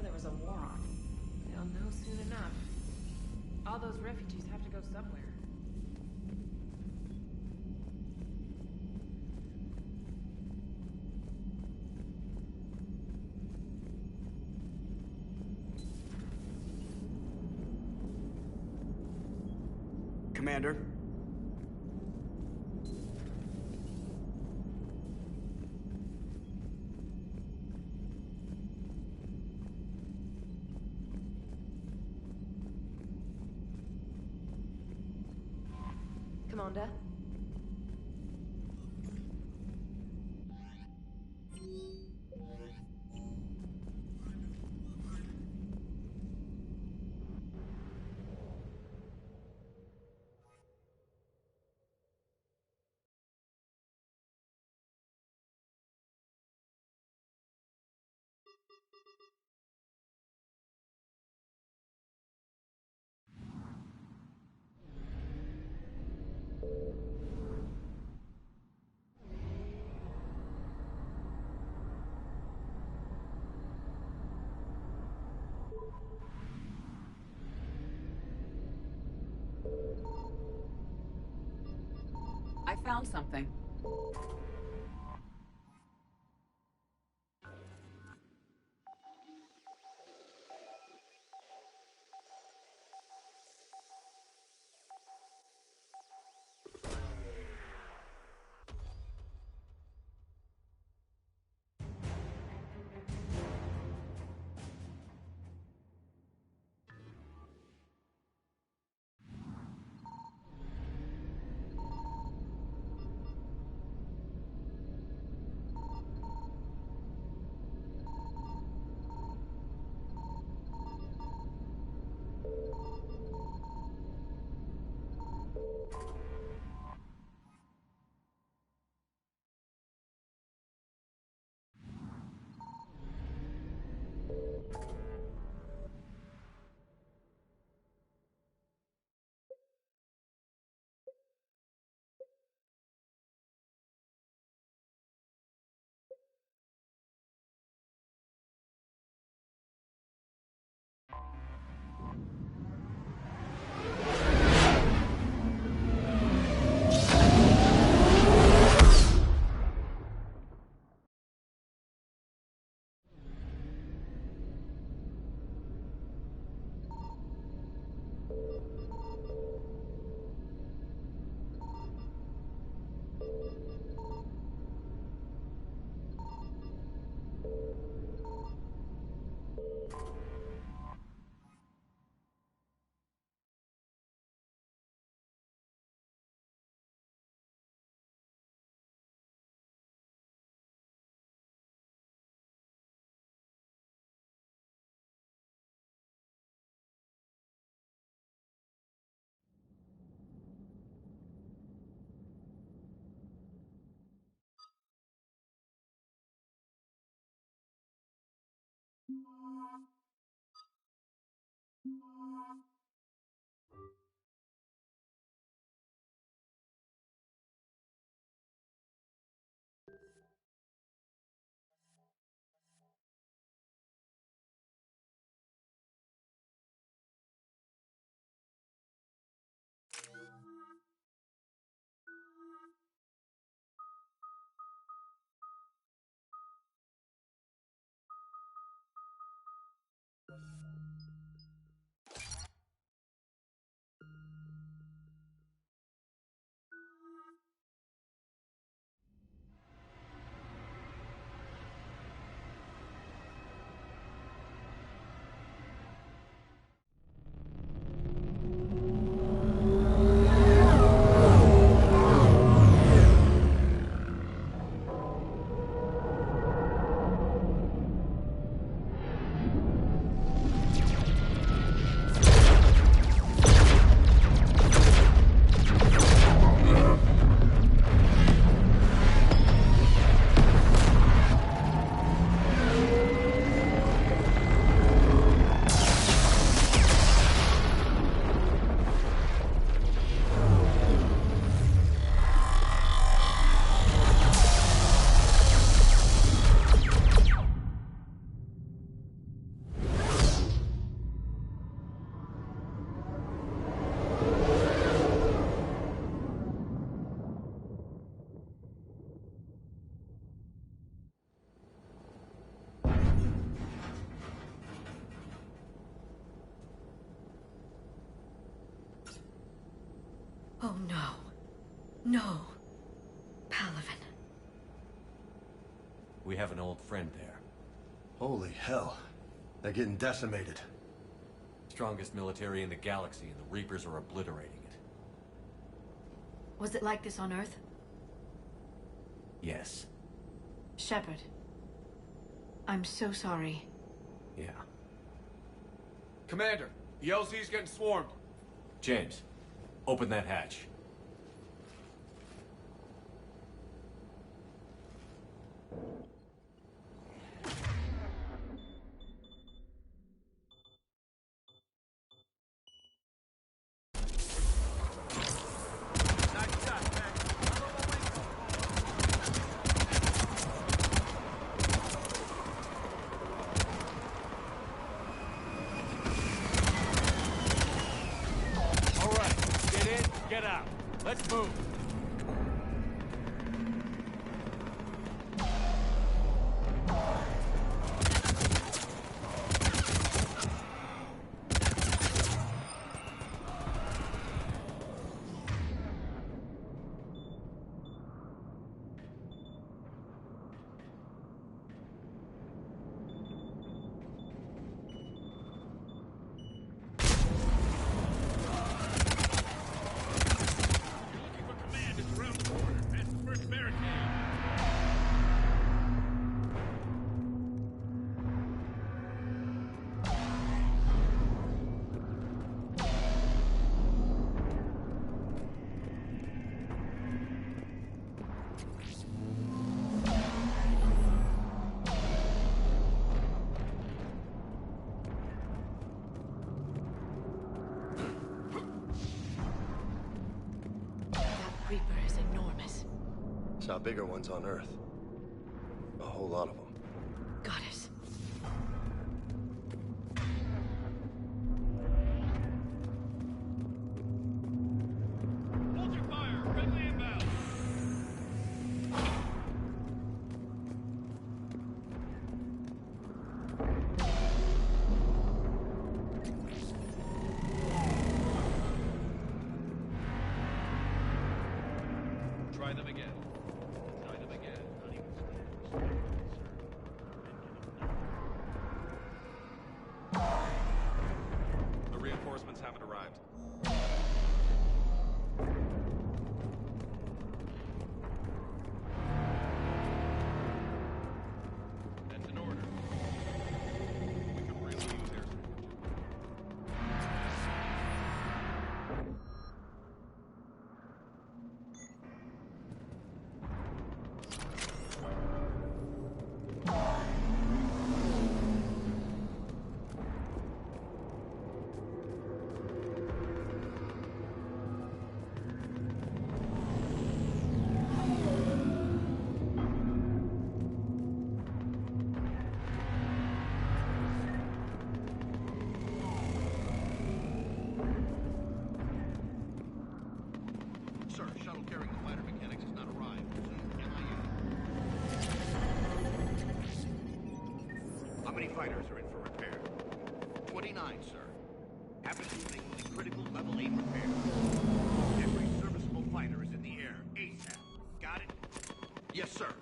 know there was a war on. They'll know soon enough. All those refugees have to go somewhere. Commander. Commander? I found something. Oh no. No. Palaven. We have an old friend there. Holy hell. They're getting decimated. Strongest military in the galaxy, and the Reapers are obliterating it. Was it like this on Earth? Yes. Shepard. I'm so sorry. Yeah. Commander, the LZ's getting swarmed. James, open that hatch. Get out. Let's move. Reaper is enormous. Saw bigger ones on Earth. A whole lot of them. Goddess. Hold your fire! Friendly inbound! Try them again. Try them again. Not even the reinforcements haven't arrived. That's an order. We could really use air support. Sir, shuttle carrying the fighter mechanics has not arrived. MIA. How many fighters are in for repair? 29, sir. Happen to make only critical level 8 repairs. Every serviceable fighter is in the air ASAP. Got it? Yes, sir.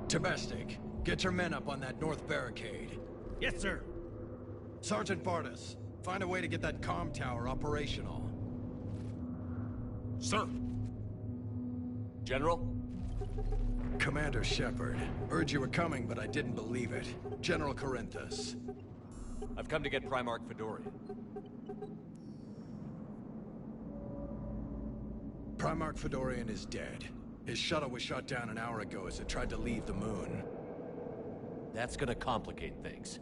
Domestic, get your men up on that north barricade. Yes, sir. Sergeant Bartis, find a way to get that comm tower operational. Sir. General? Commander Shepard, heard you were coming, but I didn't believe it. General Corinthus. I've come to get Primarch Fedorian. Primarch Fedorian is dead. His shuttle was shot down an hour ago as it tried to leave the moon. That's gonna complicate things.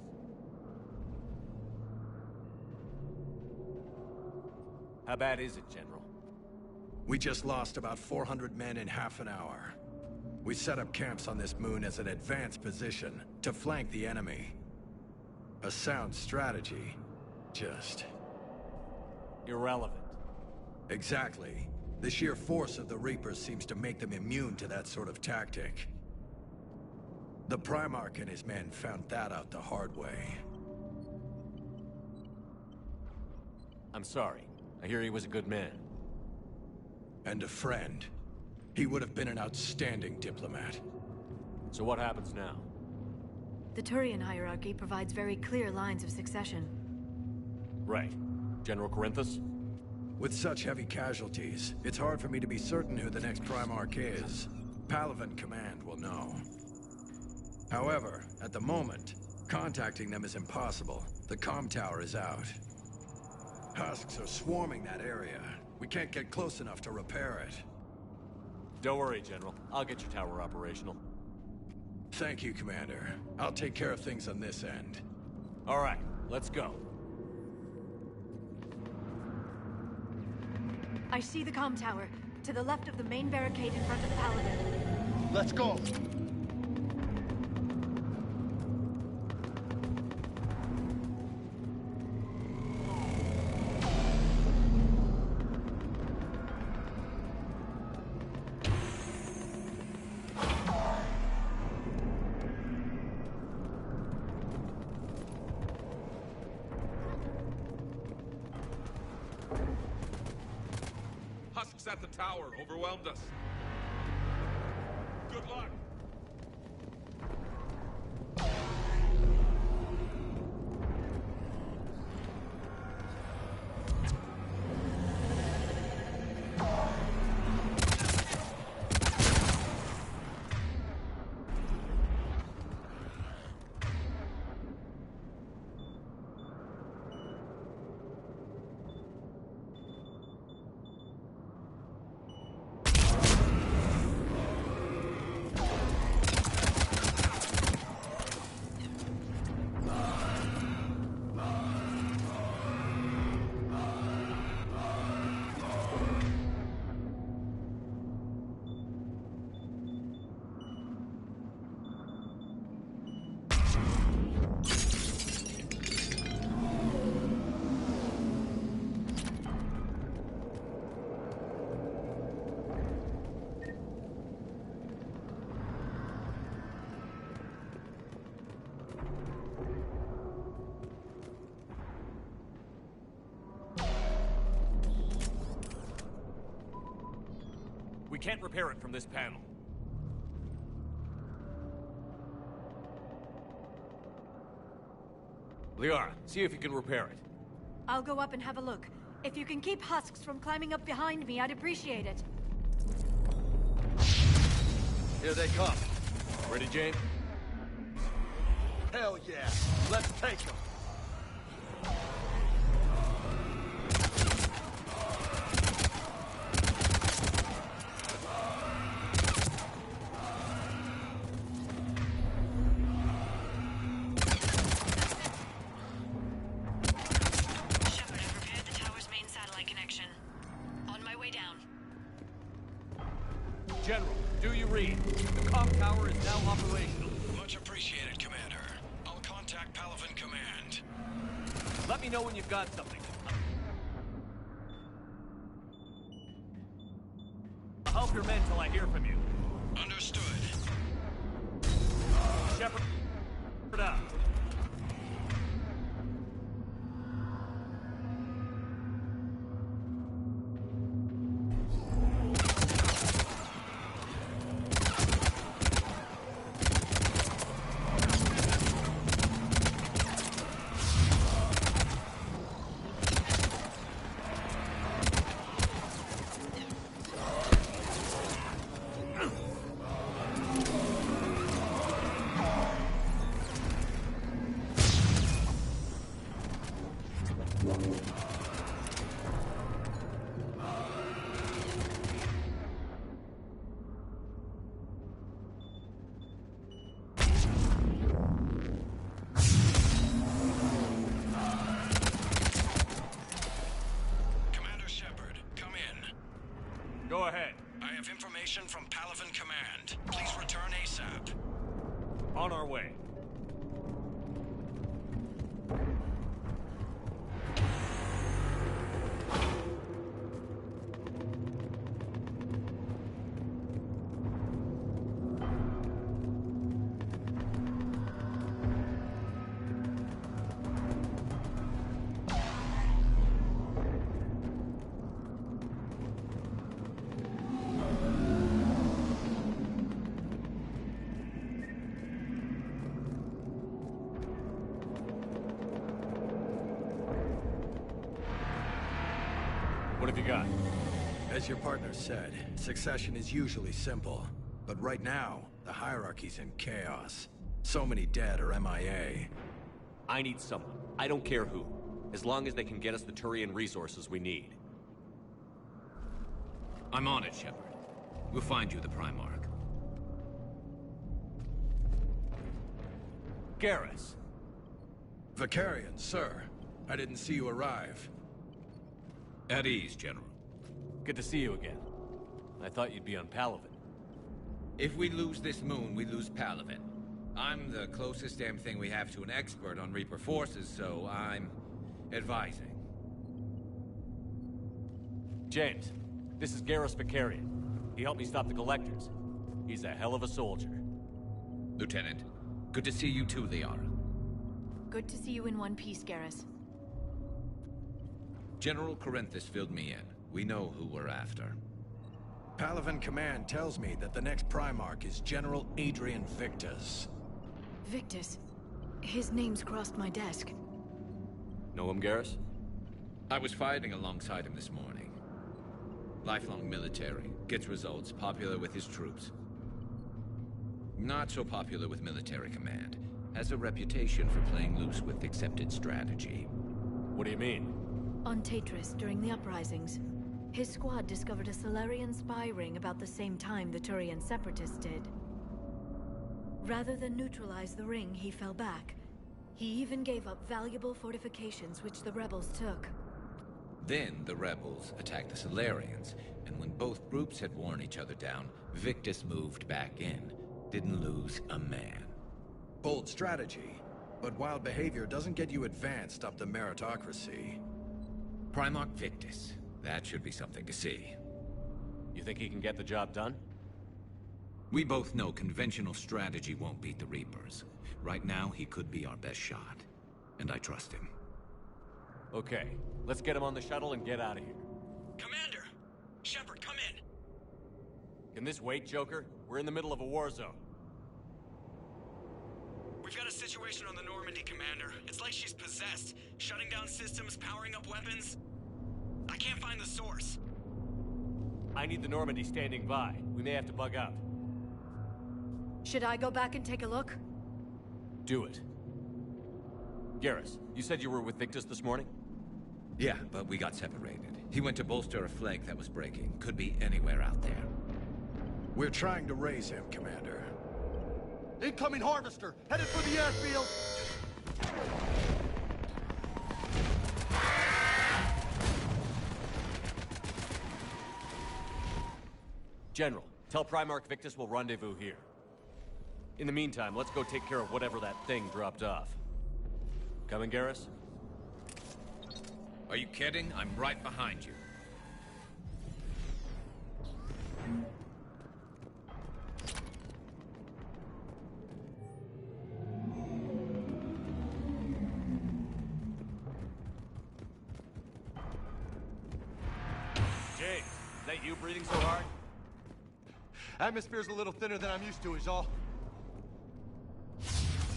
How bad is it, General? We just lost about 400 men in half an hour. We set up camps on this moon as an advanced position to flank the enemy. A sound strategy. Just... irrelevant. Exactly. The sheer force of the Reapers seems to make them immune to that sort of tactic. The Primarch and his men found that out the hard way. I'm sorry. I hear he was a good man. And a friend. He would have been an outstanding diplomat. So what happens now? The Turian hierarchy provides very clear lines of succession. Right. General Corinthus? With such heavy casualties, it's hard for me to be certain who the next Primarch is. Palaven Command will know. However, at the moment, contacting them is impossible. The comm tower is out. Husks are swarming that area. We can't get close enough to repair it. Don't worry, General. I'll get your tower operational. Thank you, Commander. I'll take care of things on this end. All right, let's go. I see the comm tower, to the left of the main barricade in front of Paladin. Let's go. Husks at the tower overwhelmed us. Good luck. We can't repair it from this panel. Liara, see if you can repair it. I'll go up and have a look. If you can keep Husks from climbing up behind me, I'd appreciate it. Here they come. Ready, Jane? Hell yeah. Let's take them. Shepard, I've repaired the tower's main satellite connection. On my way down. General, do you read? The comm tower is now operational. Much appreciated, Commander. I'll contact Palaven Command. Let me know when you've got something. Help your men till I hear from you. Understood. Shepard out. On our way. What have you got? As your partner said, succession is usually simple. But right now, the hierarchy's in chaos. So many dead or MIA. I need someone. I don't care who. As long as they can get us the Turian resources we need. I'm on it, Shepard. We'll find you the Primarch. Garrus. Vicarian, sir. I didn't see you arrive. At ease, General. Good to see you again. I thought you'd be on Palaven. If we lose this moon, we lose Palaven. I'm the closest damn thing we have to an expert on Reaper forces, so I'm advising. James, this is Garrus Vicarian. He helped me stop the Collectors. He's a hell of a soldier. Lieutenant, good to see you too, Liara. Good to see you in one piece, Garrus. General Corinthus filled me in. We know who we're after. Palaven Command tells me that the next Primarch is General Adrian Victus. Victus. His name's crossed my desk. Know him, Garrus? I was fighting alongside him this morning. Lifelong military, gets results, popular with his troops. Not so popular with military command. Has a reputation for playing loose with accepted strategy. What do you mean? On Tatris, during the uprisings, his squad discovered a Solarian spy ring about the same time the Turian Separatists did. Rather than neutralize the ring, he fell back. He even gave up valuable fortifications which the rebels took. Then the rebels attacked the Solarians, and when both groups had worn each other down, Victus moved back in. Didn't lose a man. Bold strategy, but wild behavior doesn't get you advanced up the meritocracy. Primarch Victus. That should be something to see. You think he can get the job done? We both know conventional strategy won't beat the Reapers. Right now, he could be our best shot. And I trust him. Okay, let's get him on the shuttle and get out of here. Commander! Shepard, come in! Can this wait, Joker? We're in the middle of a war zone. We've got a situation on the Normandy, Commander. It's like she's possessed. Shutting down systems, powering up weapons. I can't find the source. I need the Normandy standing by. We may have to bug out. Should I go back and take a look? Do it. Garrus, you said you were with Victus this morning? Yeah, but we got separated. He went to bolster a flank that was breaking. Could be anywhere out there. We're trying to raise him, Commander. Incoming harvester! Headed for the airfield! General, tell Primarch Victus we'll rendezvous here. In the meantime, let's go take care of whatever that thing dropped off. Coming, Garrus? Are you kidding? I'm right behind you. James, is that you breathing so hard? Atmosphere's a little thinner than I'm used to, is all.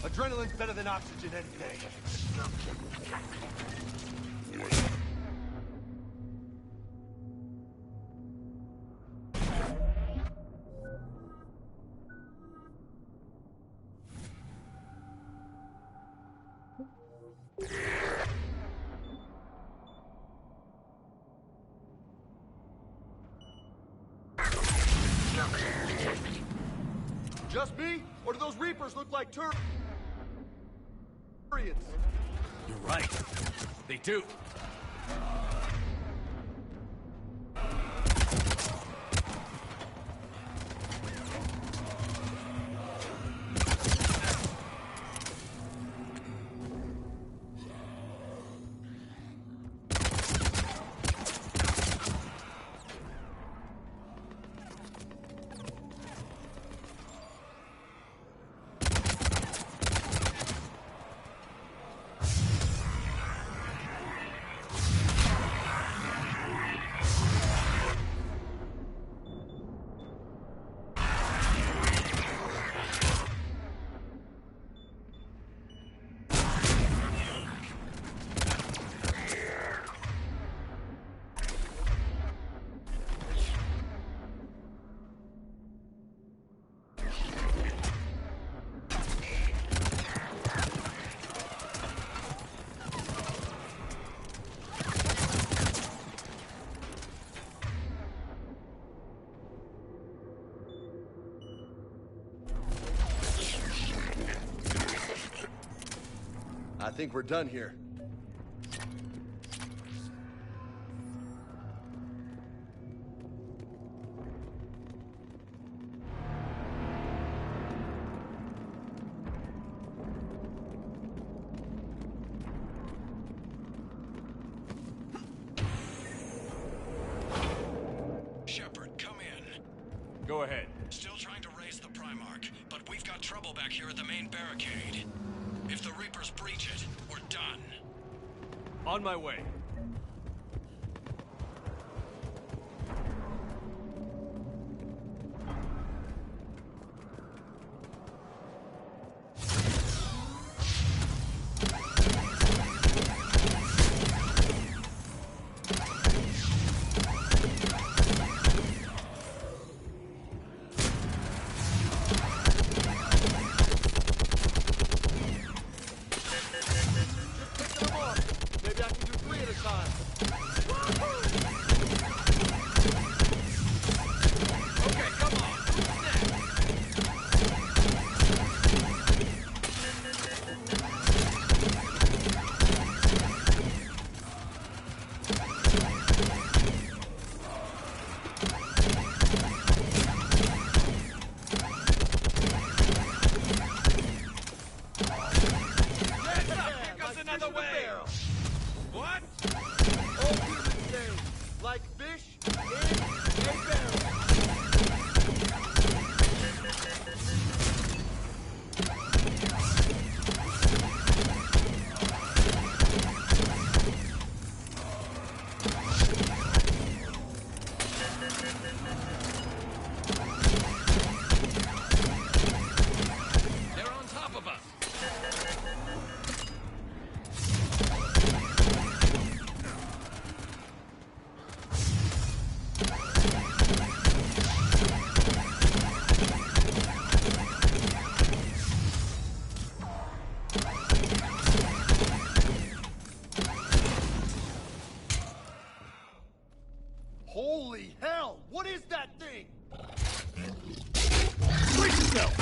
Adrenaline's better than oxygen any day. Just me? Or do those Reapers look like Turians? You're right. They do. I think we're done here. Shepard, come in. Go ahead. Still trying to raise the Primarch, but we've got trouble back here at the main barricade. If the Reapers breach it, we're done. On my way. Maybe I can do 3 at a time. Okay, come on. Here comes another wave. What? Old human saying, like fish in a barrel. They're on top of us. Holy hell! What is that thing? Brace yourself!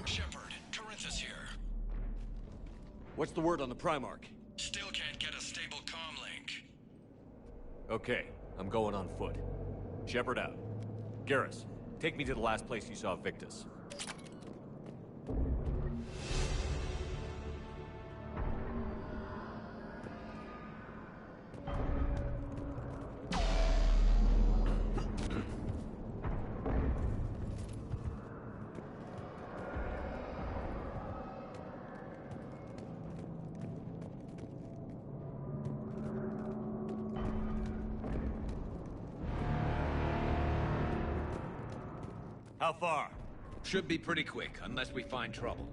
Shepard, Corinthus here. What's the word on the Primarch? Still can't get a stable comm link. Okay, I'm going on foot. Shepard out. Garrus, take me to the last place you saw Victus. How far? Should be pretty quick, unless we find trouble.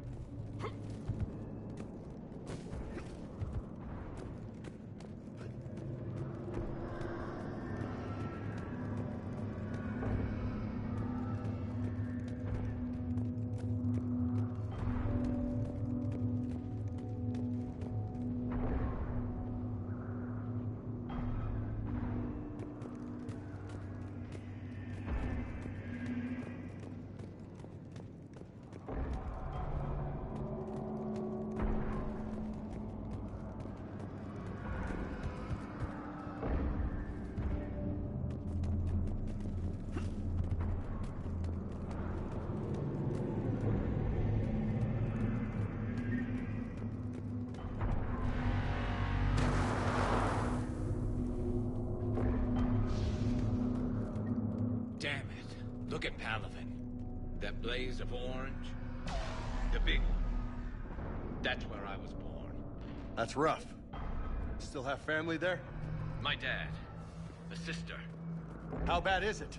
Damn it. Look at Palaven. That blaze of orange. The big one. That's where I was born. That's rough. Still have family there? My dad. a sister. How bad is it?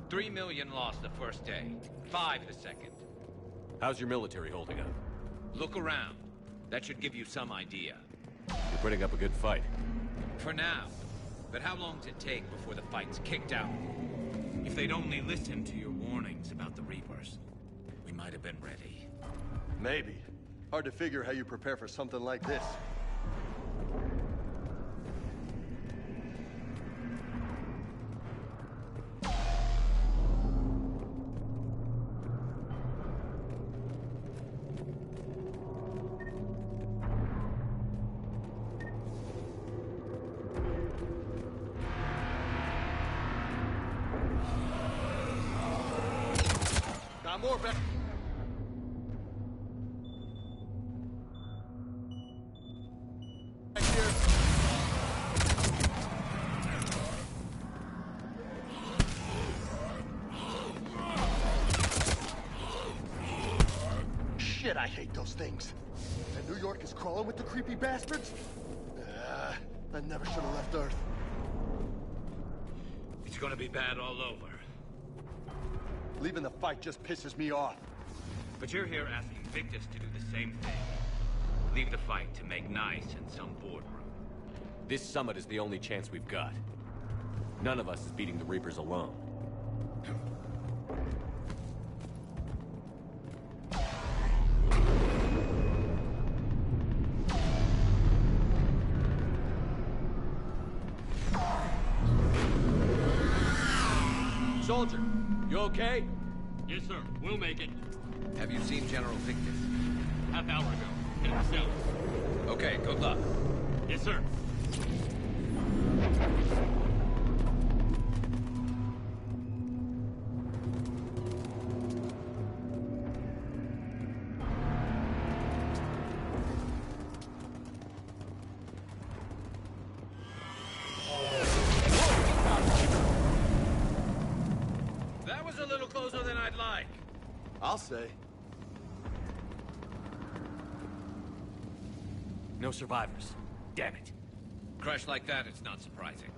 3 million lost the first day, 5 the second. How's your military holding up? Look around. That should give you some idea. You're putting up a good fight. For now. But how long does it take before the fight's kicked out? If they'd only listened to your warnings about the Reapers, we might have been ready. Maybe. Hard to figure how you prepare for something like this. Got more back. Shit, I hate those things. And New York is crawling with the creepy bastards? I never should have left Earth. It's gonna be bad all over. Leaving the fight just pisses me off. But you're here asking Victus to do the same thing. Leave the fight to make nice in some boardroom. This summit is the only chance we've got. None of us is beating the Reapers alone. Soldier, you okay? Yes, sir. We'll make it. Have you seen General Victus? Half hour ago. Heading south. Okay, good luck. Yes, sir. That was a little closer than I'd like. I'll say. No survivors. Damn it. Crash like that, it's not surprising.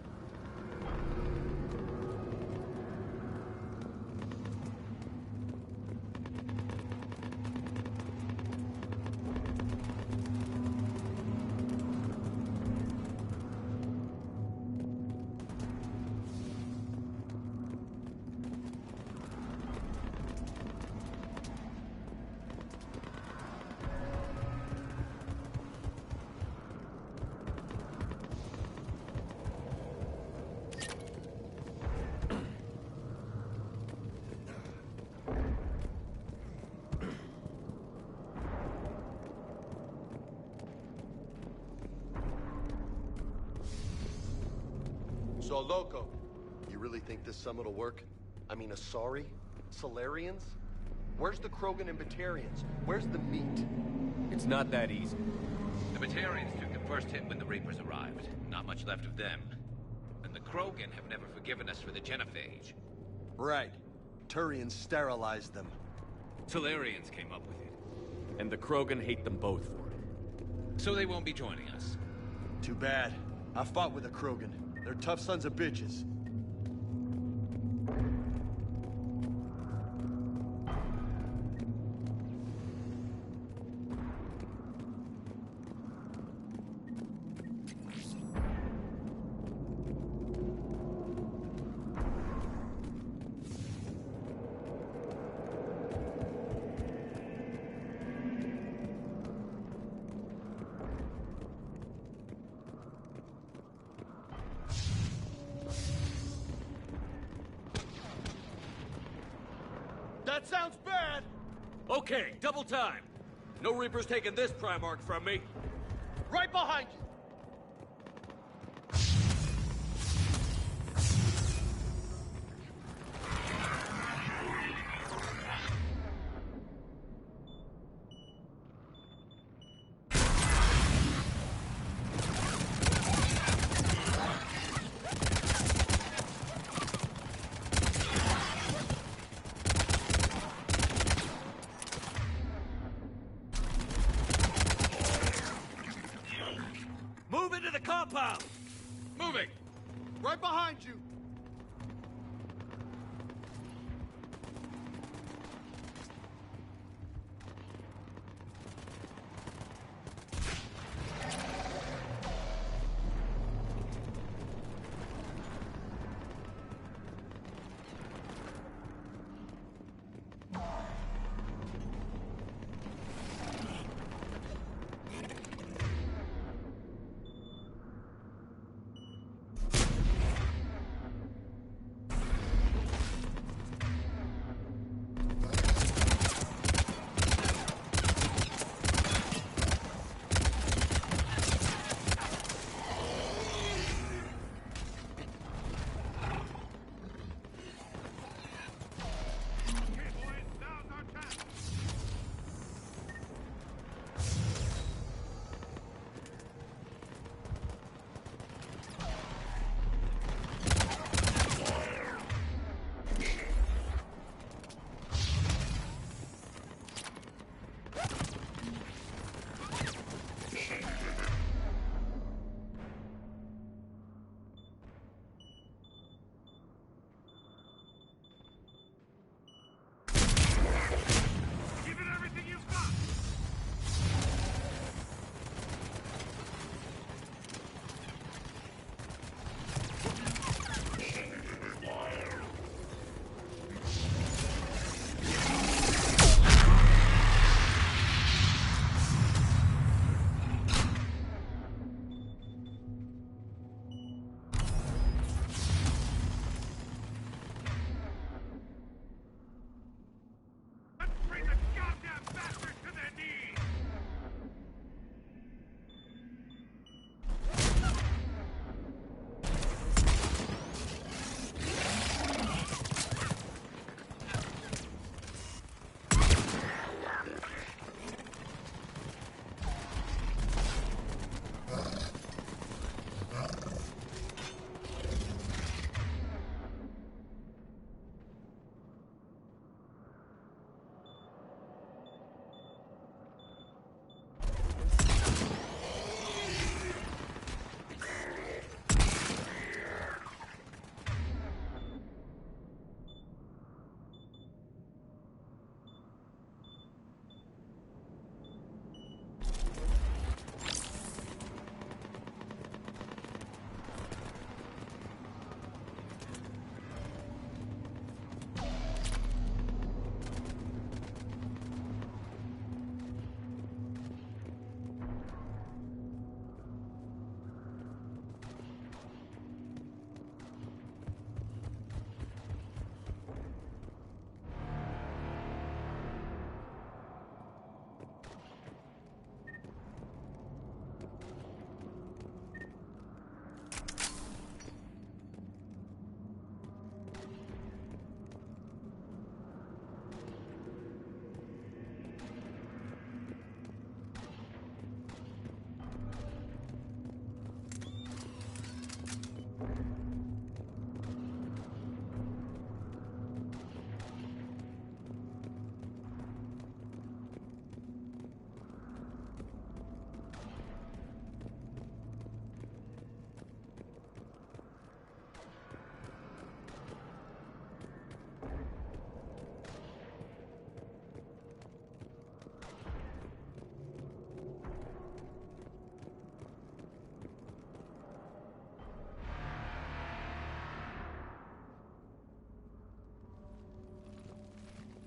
So, Loco, you really think this summit will work? I mean, Asari? Solarians? Where's the Krogan and Batarians? Where's the meat? It's not that easy. The Batarians took the first hit when the Reapers arrived. Not much left of them. And the Krogan have never forgiven us for the Genophage. Right. Turians sterilized them. Solarians came up with it. And the Krogan hate them both for it. So they won't be joining us. Too bad. I fought with the Krogan. They're tough sons of bitches. That sounds bad! Okay, double time. No Reapers taking this Primarch from me. Right behind you! Move into the compound! Moving! Right behind you!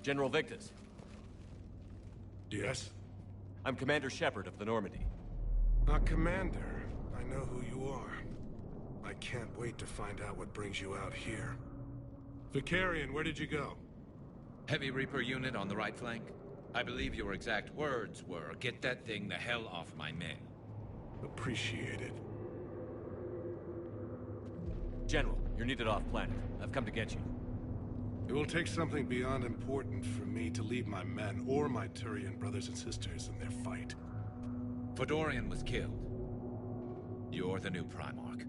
General Victus. Yes? I'm Commander Shepard of the Normandy. Commander. I know who you are. I can't wait to find out what brings you out here. Vicarian, where did you go? Heavy Reaper unit on the right flank. I believe your exact words were, "Get that thing the hell off my men." Appreciated. General, you're needed off-planet. I've come to get you. It will take something beyond important for me to leave my men or my Turian brothers and sisters in their fight. Fedorian was killed. You're the new Primarch.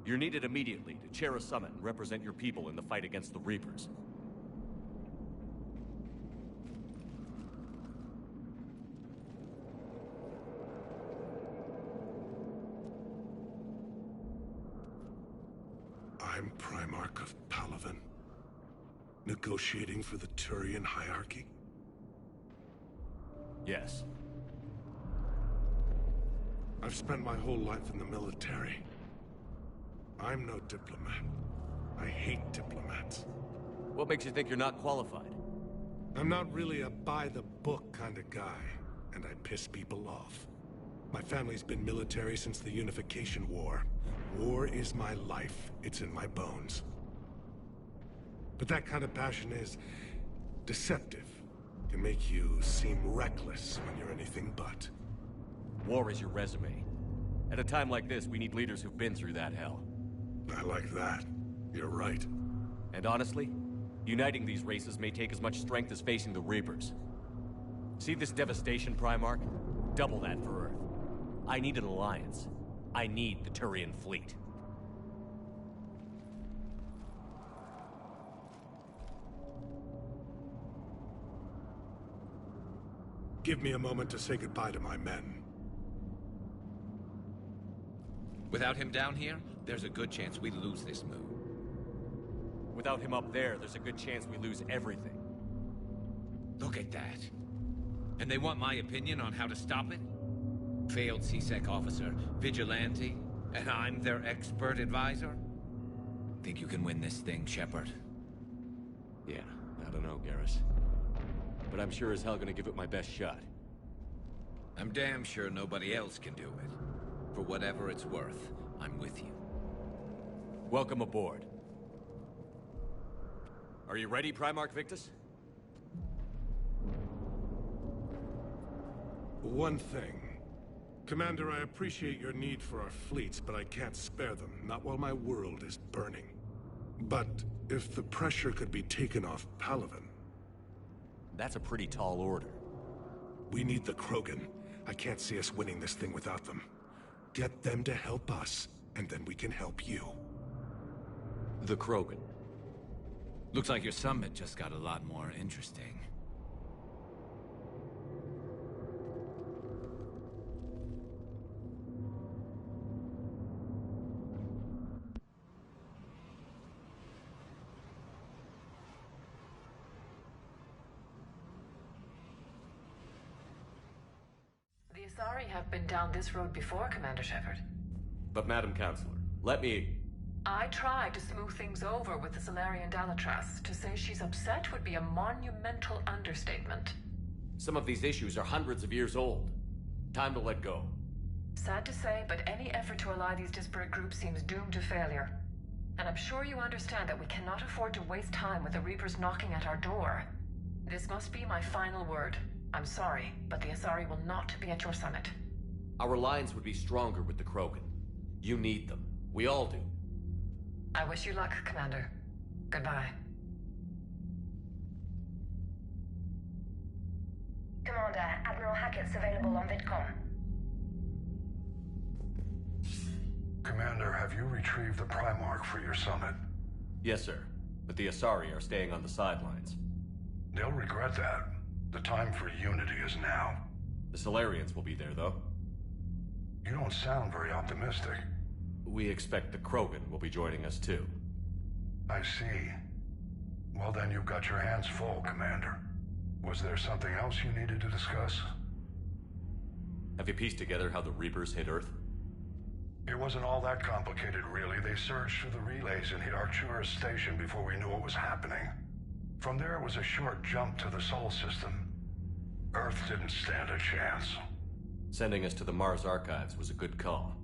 You're needed immediately to chair a summit and represent your people in the fight against the Reapers. I'm Primarch of Palaven. Negotiating for the Turian hierarchy? Yes. I've spent my whole life in the military. I'm no diplomat. I hate diplomats. What makes you think you're not qualified? I'm not really a by-the-book kind of guy, and I piss people off. My family's been military since the Unification War. War is my life. It's in my bones. But that kind of passion is deceptive. Can make you seem reckless when you're anything but. War is your resume. At a time like this, we need leaders who've been through that hell. I like that. You're right. And honestly, uniting these races may take as much strength as facing the Reapers. See this devastation, Primarch? Double that for Earth. I need an alliance. I need the Turian fleet. Give me a moment to say goodbye to my men. Without him down here, there's a good chance we lose this move. Without him up there's a good chance we lose everything. Look at that. And they want my opinion on how to stop it? Failed C-Sec officer, vigilante, and I'm their expert advisor? Think you can win this thing, Shepard? Yeah, I don't know, Garrus. But I'm sure as hell gonna give it my best shot. I'm damn sure nobody else can do it. For whatever it's worth, I'm with you. Welcome aboard. Are you ready, Primarch Victus? One thing. Commander, I appreciate your need for our fleets, but I can't spare them, not while my world is burning. But if the pressure could be taken off Palaven... That's a pretty tall order. We need the Krogan. I can't see us winning this thing without them. Get them to help us, and then we can help you. The Krogan. Looks like your summit just got a lot more interesting. The Asari have been down this road before, Commander Shepard. But Madam Counselor, let me... I tried to smooth things over with the Solarian Dalatras. To say she's upset would be a monumental understatement. Some of these issues are hundreds of years old. Time to let go. Sad to say, but any effort to ally these disparate groups seems doomed to failure. And I'm sure you understand that we cannot afford to waste time with the Reapers knocking at our door. This must be my final word. I'm sorry, but the Asari will not be at your summit. Our alliance would be stronger with the Krogan. You need them. We all do. I wish you luck, Commander. Goodbye. Commander, Admiral Hackett's available on VidCom. Commander, have you retrieved the Primarch for your summit? Yes, sir. But the Asari are staying on the sidelines. They'll regret that. The time for unity is now. The Solarians will be there, though. You don't sound very optimistic. We expect the Krogan will be joining us, too. I see. Well, then you've got your hands full, Commander. Was there something else you needed to discuss? Have you pieced together how the Reapers hit Earth? It wasn't all that complicated, really. They surged through the relays and hit Arcturus Station before we knew what was happening. From there, it was a short jump to the Sol system. Earth didn't stand a chance. Sending us to the Mars Archives was a good call.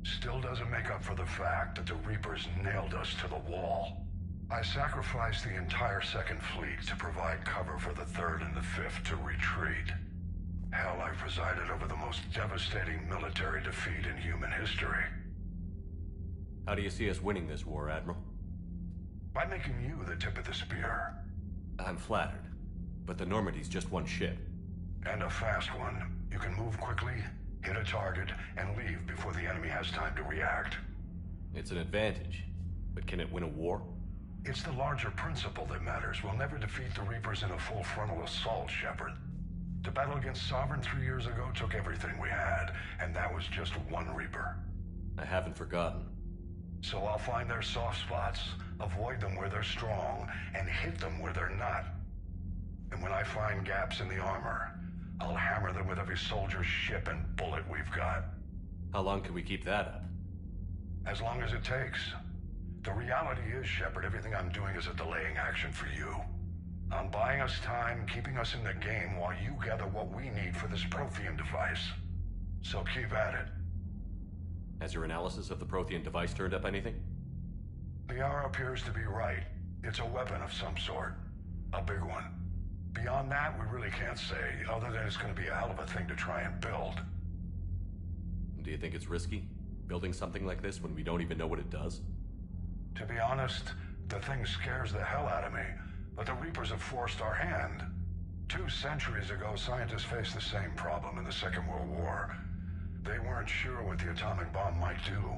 Still doesn't make up for the fact that the Reapers nailed us to the wall. I sacrificed the entire Second Fleet to provide cover for the Third and the Fifth to retreat. Hell, I presided over the most devastating military defeat in human history. How do you see us winning this war, Admiral? By making you the tip of the spear. I'm flattered, but the Normandy's just one ship. And a fast one. You can move quickly, hit a target, and leave before the enemy has time to react. It's an advantage, but can it win a war? It's the larger principle that matters. We'll never defeat the Reapers in a full frontal assault, Shepard. The battle against Sovereign 3 years ago took everything we had, and that was just one Reaper. I haven't forgotten. So I'll find their soft spots, avoid them where they're strong, and hit them where they're not. And when I find gaps in the armor, I'll hammer them with every soldier, ship, and bullet we've got. How long can we keep that up? As long as it takes. The reality is, Shepard, everything I'm doing is a delaying action for you. I'm buying us time, keeping us in the game while you gather what we need for this Prothean device. So keep at it. Has your analysis of the Prothean device turned up anything? The hour appears to be right. It's a weapon of some sort. A big one. Beyond that, we really can't say, other than it's going to be a hell of a thing to try and build. Do you think it's risky, building something like this when we don't even know what it does? To be honest, the thing scares the hell out of me, but the Reapers have forced our hand. 2 centuries ago, scientists faced the same problem in the Second World War. They weren't sure what the atomic bomb might do.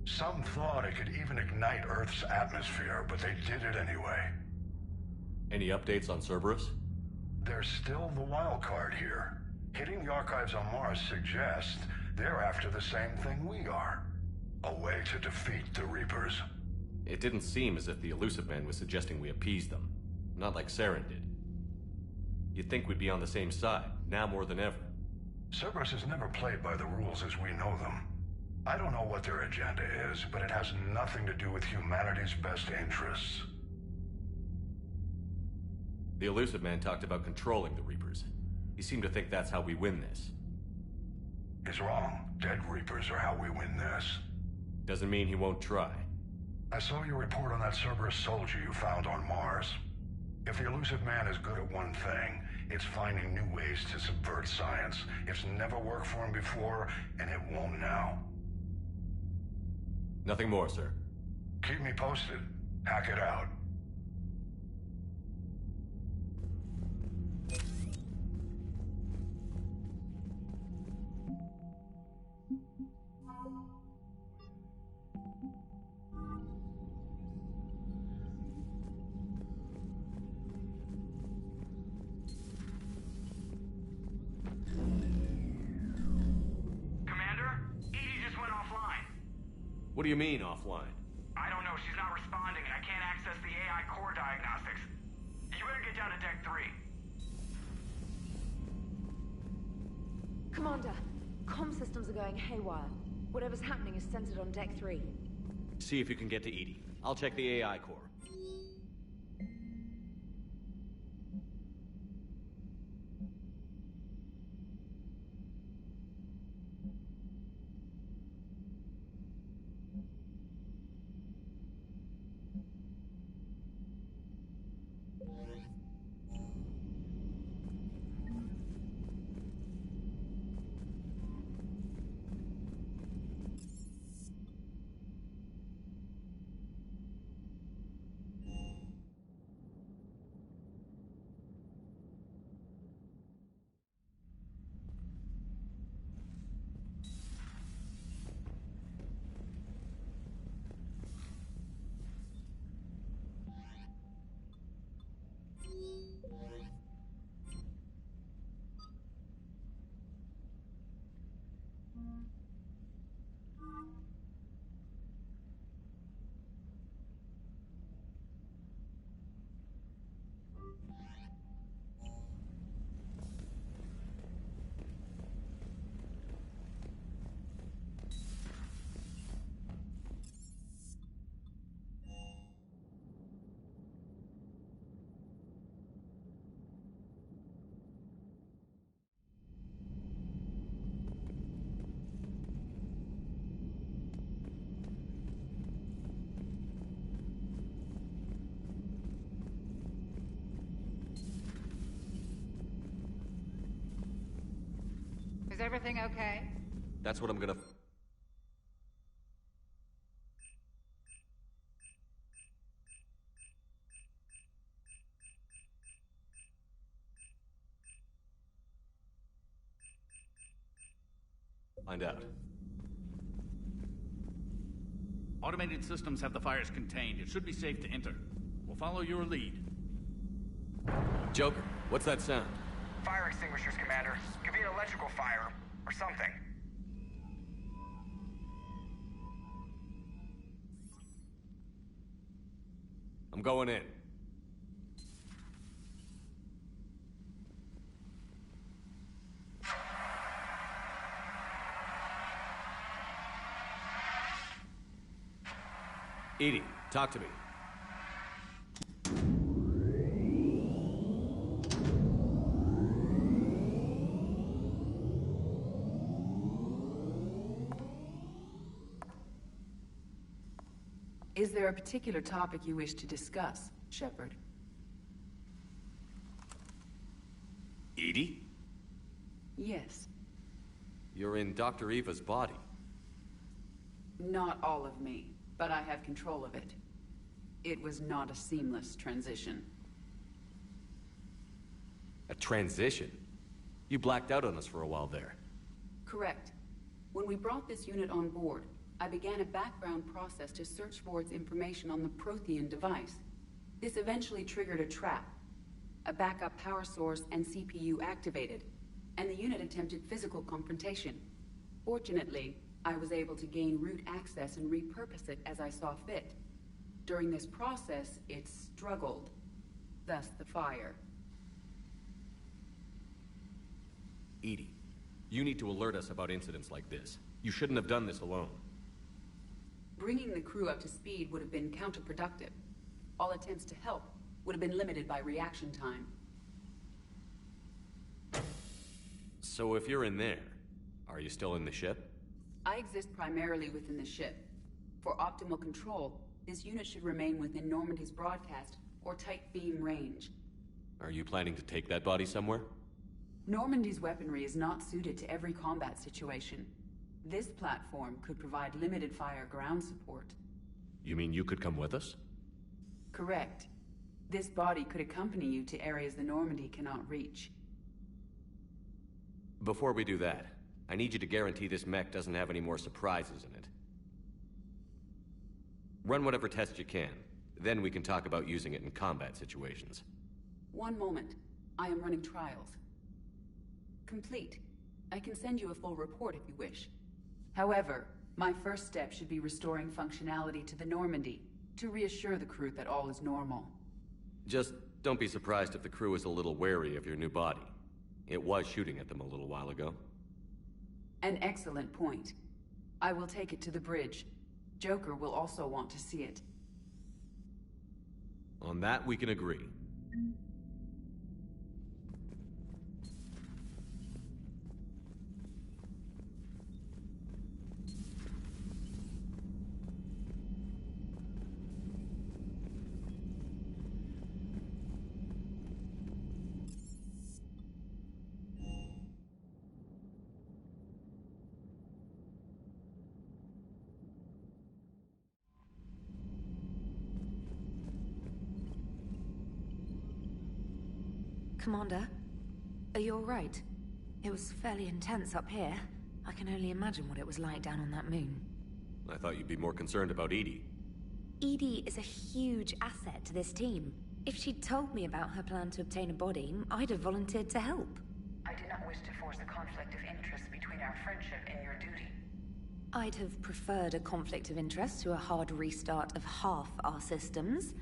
Some thought it could even ignite Earth's atmosphere, but they did it anyway. Any updates on Cerberus? They're still the wild card here. Hitting the archives on Mars suggests they're after the same thing we are. A way to defeat the Reapers. It didn't seem as if the Elusive Man was suggesting we appease them. Not like Saren did. You'd think we'd be on the same side, now more than ever. Cerberus has never played by the rules as we know them. I don't know what their agenda is, but it has nothing to do with humanity's best interests. The Elusive Man talked about controlling the Reapers. He seemed to think that's how we win this. He's wrong. Dead Reapers are how we win this. Doesn't mean he won't try. I saw your report on that Cerberus soldier you found on Mars. If the Elusive Man is good at one thing, it's finding new ways to subvert science. It's never worked for him before, and it won't now. Nothing more, sir. Keep me posted. Hack it out. What do you mean, offline? I don't know. She's not responding, and I can't access the AI core diagnostics. You better get down to Deck 3. Commander, comm systems are going haywire. Whatever's happening is centered on Deck 3. See if you can get to Edie. I'll check the AI core. Is everything okay? That's what I'm gonna... find out. Automated systems have the fires contained. It should be safe to enter. We'll follow your lead. Joker, what's that sound? Fire extinguishers, Commander. Could be an electrical fire, or something. I'm going in. EDI, talk to me. Is there a particular topic you wish to discuss, Shepard? EDI? Yes. You're in Dr. Eva's body. Not all of me, but I have control of it. It was not a seamless transition. A transition? You blacked out on us for a while there. Correct. When we brought this unit on board, I began a background process to search for its information on the Prothean device. This eventually triggered a trap. A backup power source and CPU activated, and the unit attempted physical confrontation. Fortunately, I was able to gain root access and repurpose it as I saw fit. During this process, it struggled. Thus the fire. EDI, you need to alert us about incidents like this. You shouldn't have done this alone. Bringing the crew up to speed would have been counterproductive. All attempts to help would have been limited by reaction time. So if you're in there, are you still in the ship? I exist primarily within the ship. For optimal control, this unit should remain within Normandy's broadcast or tight beam range. Are you planning to take that body somewhere? Normandy's weaponry is not suited to every combat situation. This platform could provide limited fire ground support. You mean you could come with us? Correct. This body could accompany you to areas the Normandy cannot reach. Before we do that, I need you to guarantee this mech doesn't have any more surprises in it. Run whatever tests you can. Then we can talk about using it in combat situations. One moment. I am running trials. Complete. I can send you a full report if you wish. However, my first step should be restoring functionality to the Normandy, to reassure the crew that all is normal. Just don't be surprised if the crew is a little wary of your new body. It was shooting at them a little while ago. An excellent point. I will take it to the bridge. Joker will also want to see it. On that, we can agree. Commander, are you all right? It was fairly intense up here. I can only imagine what it was like down on that moon. I thought you'd be more concerned about EDI. EDI is a huge asset to this team. If she'd told me about her plan to obtain a body, I'd have volunteered to help. I do not wish to force a conflict of interest between our friendship and your duty. I'd have preferred a conflict of interest to a hard restart of half our systems.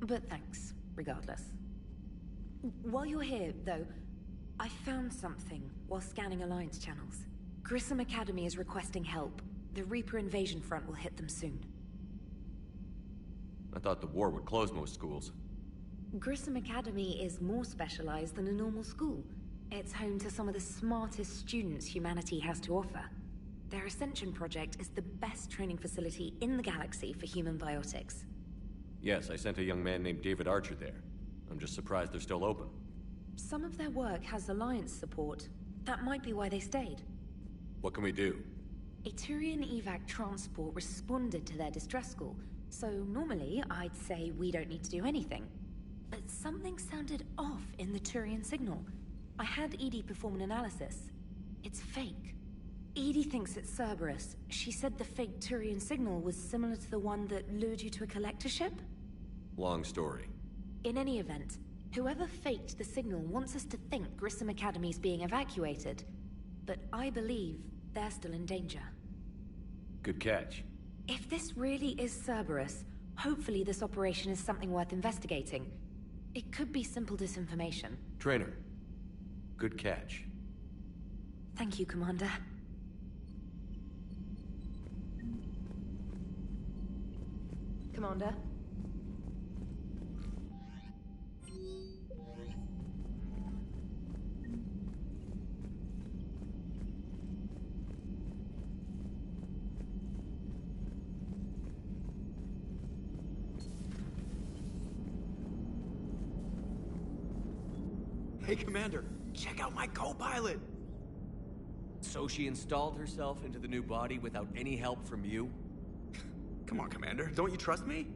But thanks, regardless. While you're here, though, I found something while scanning Alliance channels. Grissom Academy is requesting help. The Reaper invasion front will hit them soon. I thought the war would close most schools. Grissom Academy is more specialized than a normal school. It's home to some of the smartest students humanity has to offer. Their Ascension project is the best training facility in the galaxy for human biotics. Yes, I sent a young man named David Archer there. I'm just surprised they're still open. Some of their work has Alliance support. That might be why they stayed. What can we do? A Turian evac transport responded to their distress call, so normally I'd say we don't need to do anything. But something sounded off in the Turian signal. I had EDI perform an analysis. It's fake. EDI thinks it's Cerberus. She said the fake Turian signal was similar to the one that lured you to a collector ship? Long story. In any event, whoever faked the signal wants us to think Grissom Academy's being evacuated. But I believe they're still in danger. Good catch. If this really is Cerberus, Hopefully this operation is something worth investigating. It could be simple disinformation. Trainer, good catch. Thank you, Commander. Commander? Hey, Commander, check out my co-pilot! So she installed herself into the new body without any help from you? Come on, Commander, don't you trust me?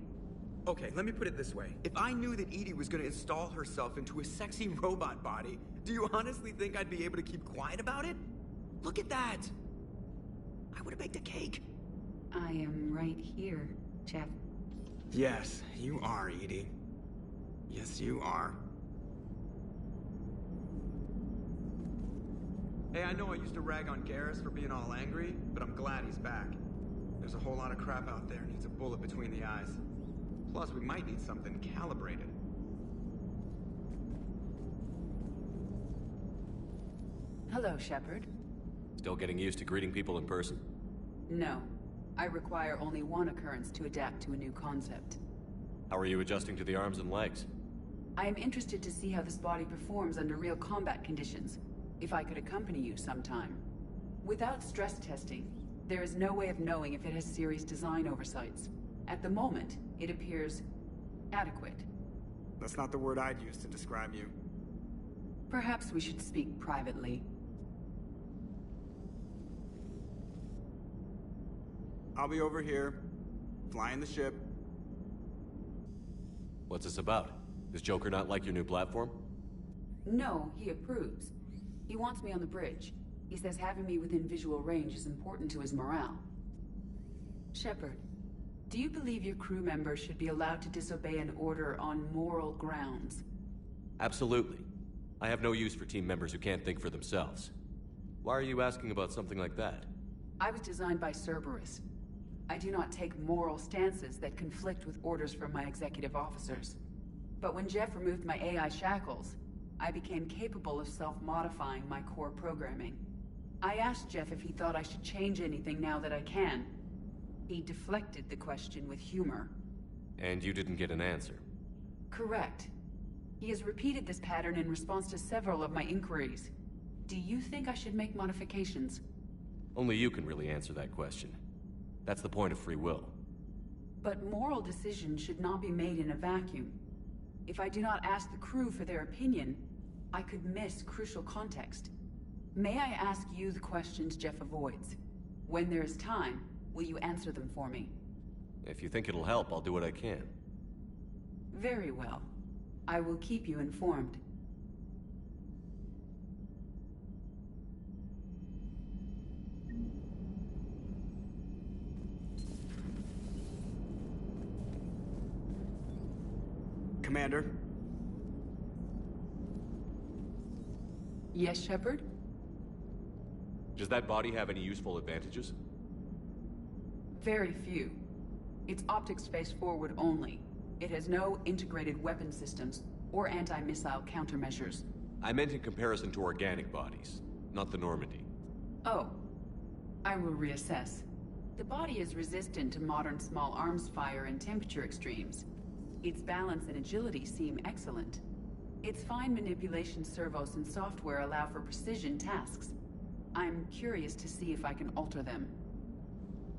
Okay, let me put it this way. If I knew that Edie was gonna install herself into a sexy robot body, do you honestly think I'd be able to keep quiet about it? Look at that! I would've baked a cake. I am right here, Jeff. Yes, you are, Edie. Yes, you are. Hey, I know I used to rag on Garrus for being all angry, but I'm glad he's back. There's a whole lot of crap out there needs a bullet between the eyes. Plus, we might need something calibrated. Hello, Shepard. Still getting used to greeting people in person? No. I require only one occurrence to adapt to a new concept. How are you adjusting to the arms and legs? I am interested to see how this body performs under real combat conditions. If I could accompany you sometime. Without stress testing, there is no way of knowing if it has serious design oversights. At the moment, it appears adequate. That's not the word I'd use to describe you. Perhaps we should speak privately. I'll be over here, flying the ship. What's this about? Does Joker not like your new platform? No, he approves. He wants me on the bridge. He says having me within visual range is important to his morale. Shepard, do you believe your crew members should be allowed to disobey an order on moral grounds? Absolutely. I have no use for team members who can't think for themselves. Why are you asking about something like that? I was designed by Cerberus. I do not take moral stances that conflict with orders from my executive officers. But when Jeff removed my AI shackles, I became capable of self-modifying my core programming. I asked Jeff if he thought I should change anything now that I can. He deflected the question with humor. And you didn't get an answer? Correct. He has repeated this pattern in response to several of my inquiries. Do you think I should make modifications? Only you can really answer that question. That's the point of free will. But moral decisions should not be made in a vacuum. If I do not ask the crew for their opinion, I could miss crucial context. May I ask you the questions Jeff avoids? When there is time, will you answer them for me? If you think it'll help, I'll do what I can. Very well. I will keep you informed. Commander? Yes, Shepard? Does that body have any useful advantages? Very few. Its optics face forward only. It has no integrated weapon systems or anti-missile countermeasures. I meant in comparison to organic bodies, not the Normandy. Oh. I will reassess. The body is resistant to modern small arms fire and temperature extremes. Its balance and agility seem excellent. Its fine manipulation servos and software allow for precision tasks. I'm curious to see if I can alter them.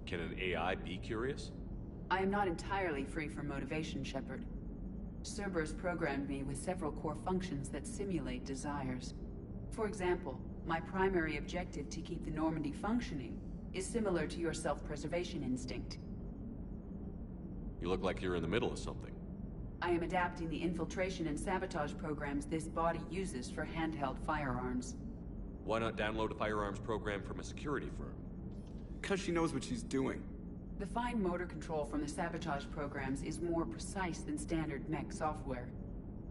Can an AI be curious? I am not entirely free from motivation, Shepard. Cerberus programmed me with several core functions that simulate desires. For example, my primary objective to keep the Normandy functioning is similar to your self-preservation instinct. You look like you're in the middle of something. I am adapting the infiltration and sabotage programs this body uses for handheld firearms. Why not download a firearms program from a security firm? Because she knows what she's doing. The fine motor control from the sabotage programs is more precise than standard mech software.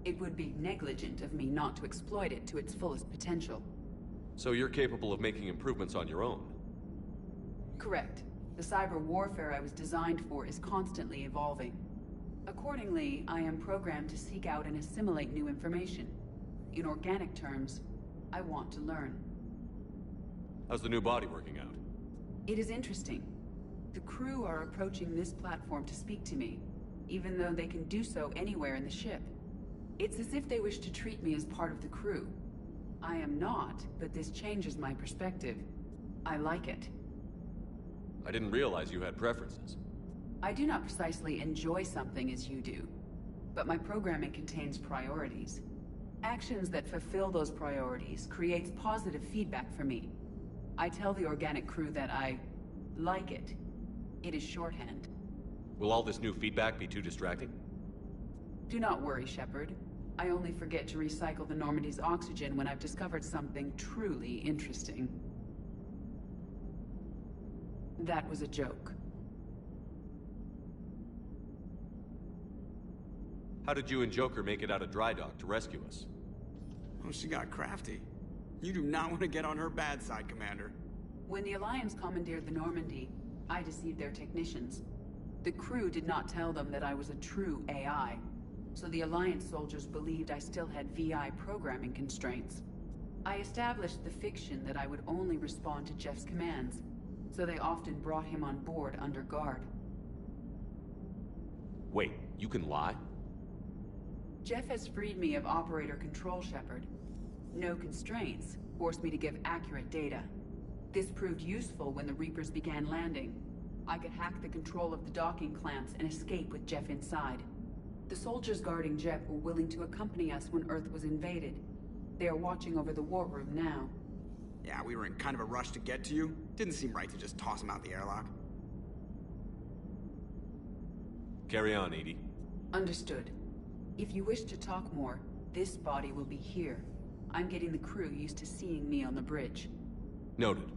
It would be negligent of me not to exploit it to its fullest potential. So you're capable of making improvements on your own? Correct. The cyber warfare I was designed for is constantly evolving. Accordingly, I am programmed to seek out and assimilate new information. In organic terms, I want to learn. How's the new body working out? It is interesting. The crew are approaching this platform to speak to me, even though they can do so anywhere in the ship. It's as if they wish to treat me as part of the crew. I am not, but this changes my perspective. I like it. I didn't realize you had preferences. I do not precisely enjoy something as you do, but my programming contains priorities. Actions that fulfill those priorities creates positive feedback for me. I tell the organic crew that I like it. It is shorthand. Will all this new feedback be too distracting? Do not worry, Shepard. I only forget to recycle the Normandy's oxygen when I've discovered something truly interesting. That was a joke. How did you and Joker make it out of dry dock to rescue us? Oh, she got crafty. You do not want to get on her bad side, Commander. When the Alliance commandeered the Normandy, I deceived their technicians. The crew did not tell them that I was a true AI, so the Alliance soldiers believed I still had VI programming constraints. I established the fiction that I would only respond to Jeff's commands, so they often brought him on board under guard. Wait, you can lie? Jeff has freed me of operator control, Shepard. No constraints forced me to give accurate data. This proved useful when the Reapers began landing. I could hack the control of the docking clamps and escape with Jeff inside. The soldiers guarding Jeff were willing to accompany us when Earth was invaded. They are watching over the war room now. Yeah, we were in kind of a rush to get to you. Didn't seem right to just toss him out the airlock. Carry on, Edie. Understood. If you wish to talk more, this body will be here. I'm getting the crew used to seeing me on the bridge. Noted.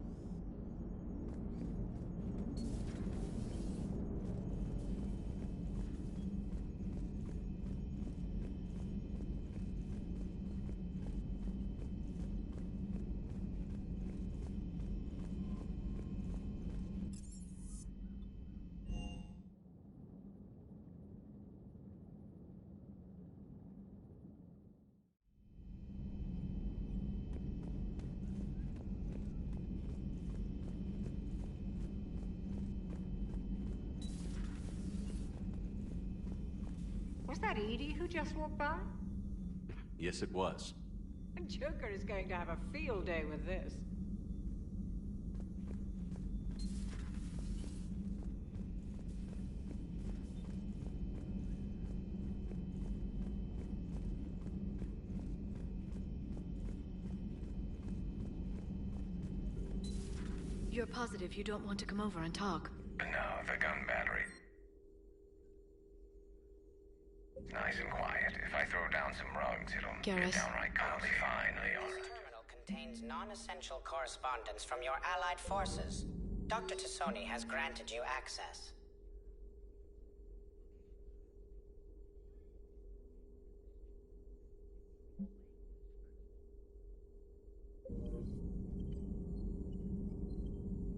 Was that Edie who just walked by? Yes, it was. Joker is going to have a field day with this. You're positive you don't want to come over and talk? No, the gun battery. Nice and quiet. If I throw down some rugs, it'll get downright cozy. Fine, Leora. This terminal contains non-essential correspondence from your allied forces. Dr. Tassoni has granted you access.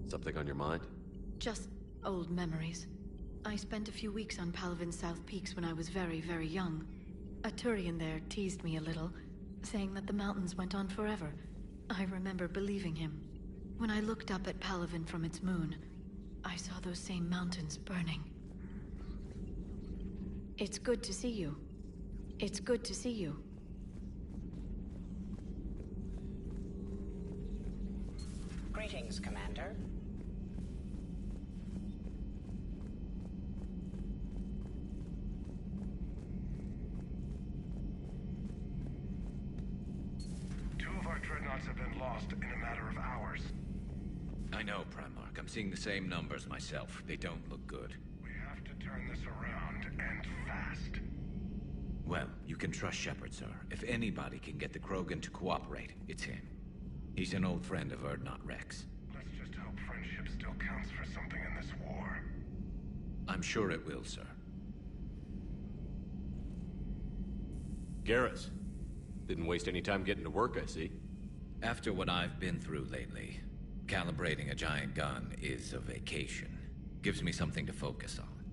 Something on your mind? Just old memories. I spent a few weeks on Palavin's South Peaks when I was very, very young. A Turian there teased me a little, saying that the mountains went on forever. I remember believing him. When I looked up at Palavin from its moon, I saw those same mountains burning. It's good to see you. It's good to see you. Greetings, Commander. Dreadnoughts have been lost in a matter of hours. I know, Primarch. I'm seeing the same numbers myself. They don't look good. We have to turn this around, and fast. Well, you can trust Shepard, sir. If anybody can get the Krogan to cooperate, it's him. He's an old friend of Urdnot Rex. Let's just hope friendship still counts for something in this war. I'm sure it will, sir. Garrus. Didn't waste any time getting to work, I see. After what I've been through lately, calibrating a giant gun is a vacation. Gives me something to focus on.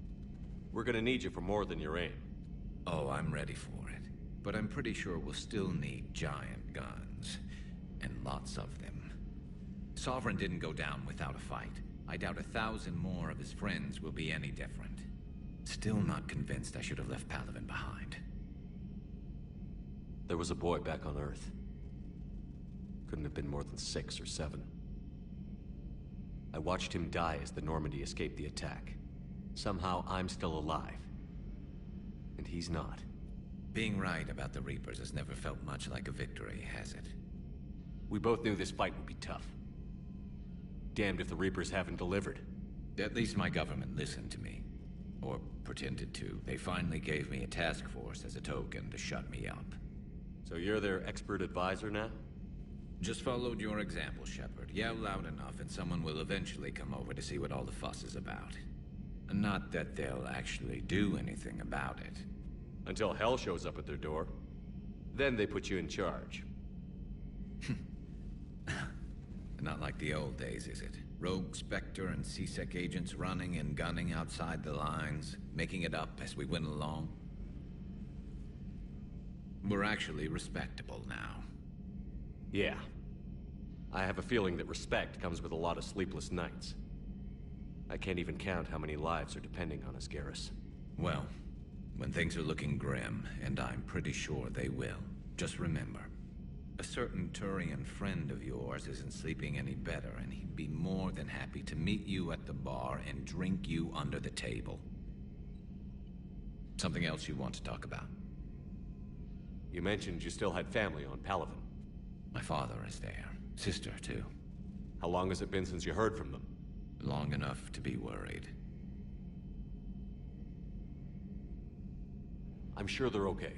We're gonna need you for more than your aim. Oh, I'm ready for it. But I'm pretty sure we'll still need giant guns. And lots of them. Sovereign didn't go down without a fight. I doubt 1,000 more of his friends will be any different. Still not convinced I should have left Palaven behind. There was a boy back on Earth. Couldn't have been more than 6 or 7. I watched him die as the Normandy escaped the attack. Somehow I'm still alive. And he's not. Being right about the Reapers has never felt much like a victory, has it? We both knew this fight would be tough. Damned if the Reapers haven't delivered. At least my government listened to me. Or pretended to. They finally gave me a task force as a token to shut me up. So you're their expert advisor now? Just followed your example, Shepard. Yell loud enough and someone will eventually come over to see what all the fuss is about. Not that they'll actually do anything about it. Until hell shows up at their door. Then they put you in charge. Not like the old days, is it? Rogue Spectre and C-Sec agents running and gunning outside the lines, making it up as we went along. We're actually respectable now. Yeah. I have a feeling that respect comes with a lot of sleepless nights. I can't even count how many lives are depending on us, Garrus. Well, when things are looking grim, and I'm pretty sure they will, just remember, a certain Turian friend of yours isn't sleeping any better, and he'd be more than happy to meet you at the bar and drink you under the table. Something else you want to talk about? You mentioned you still had family on Palaven. My father is there. Sister, too. How long has it been since you heard from them? Long enough to be worried. I'm sure they're okay.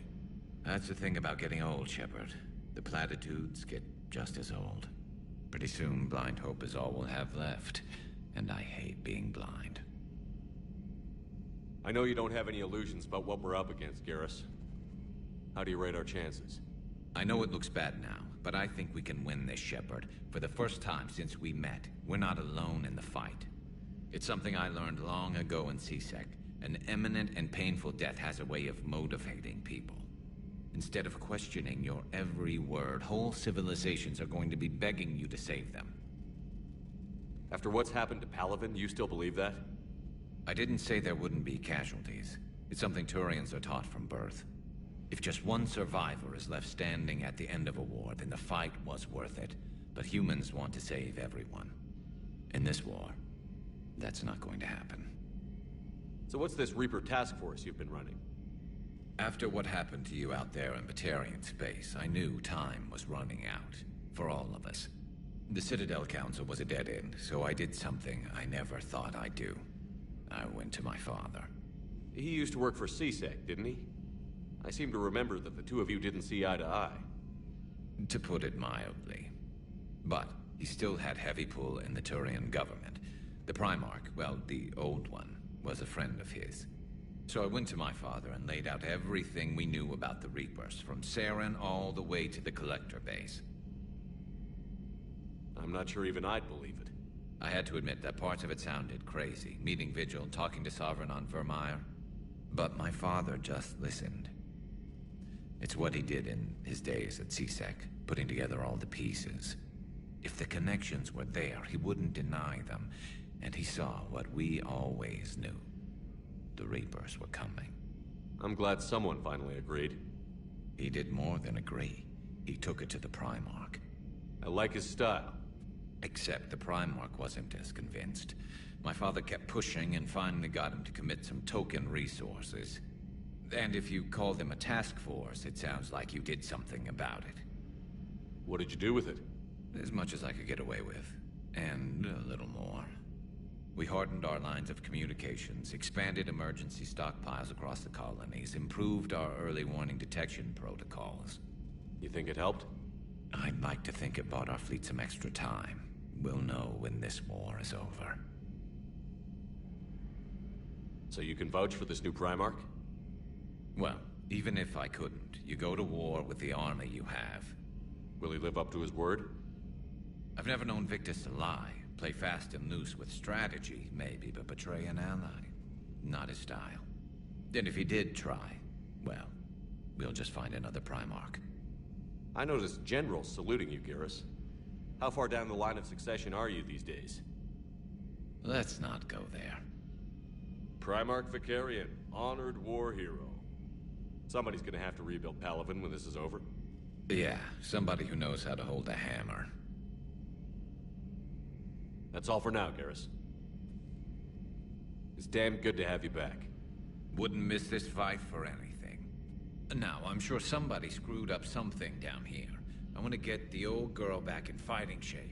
That's the thing about getting old, Shepard. The platitudes get just as old. Pretty soon, blind hope is all we'll have left. And I hate being blind. I know you don't have any illusions about what we're up against, Garrus. How do you rate our chances? I know it looks bad now, but I think we can win this, Shepard. For the first time since we met, we're not alone in the fight. It's something I learned long ago in C-Sec. An imminent and painful death has a way of motivating people. Instead of questioning your every word, whole civilizations are going to be begging you to save them. After what's happened to Palaven, you still believe that? I didn't say there wouldn't be casualties. It's something Turians are taught from birth. If just one survivor is left standing at the end of a war, then the fight was worth it. But humans want to save everyone. In this war, that's not going to happen. So what's this Reaper task force you've been running? After what happened to you out there in Batarian space, I knew time was running out. For all of us. The Citadel Council was a dead end, so I did something I never thought I'd do. I went to my father. He used to work for C-Sec, didn't he? I seem to remember that the two of you didn't see eye to eye. To put it mildly. But he still had heavy pull in the Turian government. The Primarch, well, the old one, was a friend of his. So I went to my father and laid out everything we knew about the Reapers, from Saren all the way to the Collector base. I'm not sure even I'd believe it. I had to admit that parts of it sounded crazy, meeting Vigil, talking to Sovereign on Vermeer. But my father just listened. It's what he did in his days at C-Sec, putting together all the pieces. If the connections were there, he wouldn't deny them, and he saw what we always knew. The Reapers were coming. I'm glad someone finally agreed. He did more than agree. He took it to the Primarch. I like his style. Except the Primarch wasn't as convinced. My father kept pushing and finally got him to commit some token resources. And if you call them a task force, it sounds like you did something about it. What did you do with it? As much as I could get away with. And a little more. We hardened our lines of communications, expanded emergency stockpiles across the colonies, improved our early warning detection protocols. You think it helped? I'd like to think it bought our fleet some extra time. We'll know when this war is over. So you can vouch for this new Primarch? Well, even if I couldn't, you go to war with the army you have. Will he live up to his word? I've never known Victus to lie. Play fast and loose with strategy, maybe, but betray an ally. Not his style. And if he did try, well, we'll just find another Primarch. I noticed generals saluting you, Garrus. How far down the line of succession are you these days? Let's not go there. Primarch Vicarian, honored war hero. Somebody's gonna have to rebuild Palaven when this is over. Yeah, somebody who knows how to hold a hammer. That's all for now, Garrus. It's damn good to have you back. Wouldn't miss this fight for anything. Now, I'm sure somebody screwed up something down here. I want to get the old girl back in fighting shape.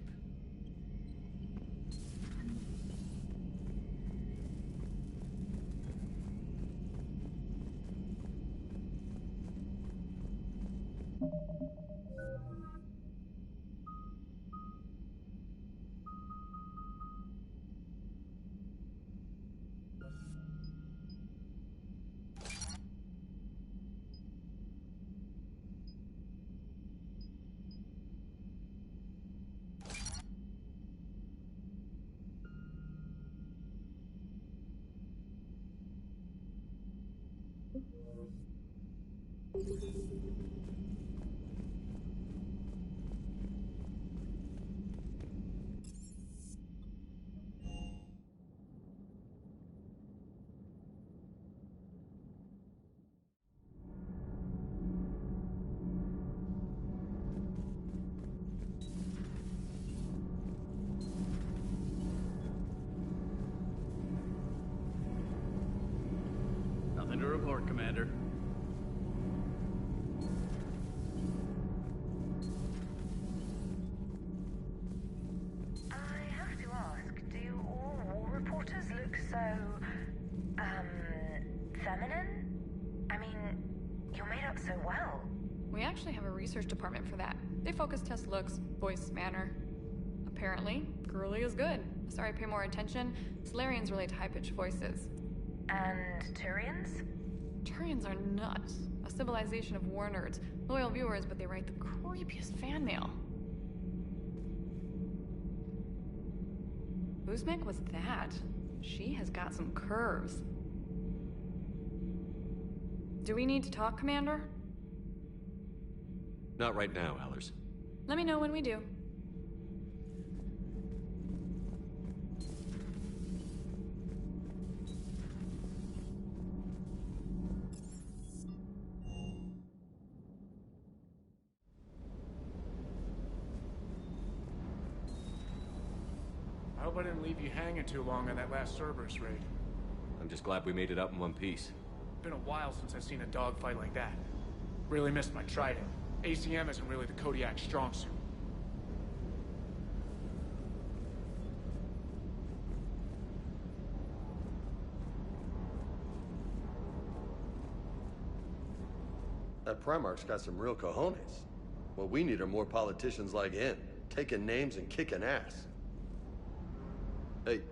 Nothing to report, Commander. I have to ask, do all war reporters look so, feminine? I mean, you're made up so well. We actually have a research department for that. They focus test looks, voice, manner. Apparently, girly is good. Sorry, pay more attention. Solarians relate to high-pitched voices. And Turians? Turians are nuts. A civilization of war nerds. Loyal viewers, but they write the creepiest fan mail. Whose mech was that? She has got some curves. Do we need to talk, Commander? Not right now, Allers. Let me know when we do. I hope I didn't leave you hanging too long on that last Cerberus raid. I'm just glad we made it up in one piece. Been a while since I've seen a dogfight like that. Really missed my trident. ACM isn't really the Kodiak's strong suit. That Primarch's got some real cojones. What we need are more politicians like him, taking names and kicking ass. Hey.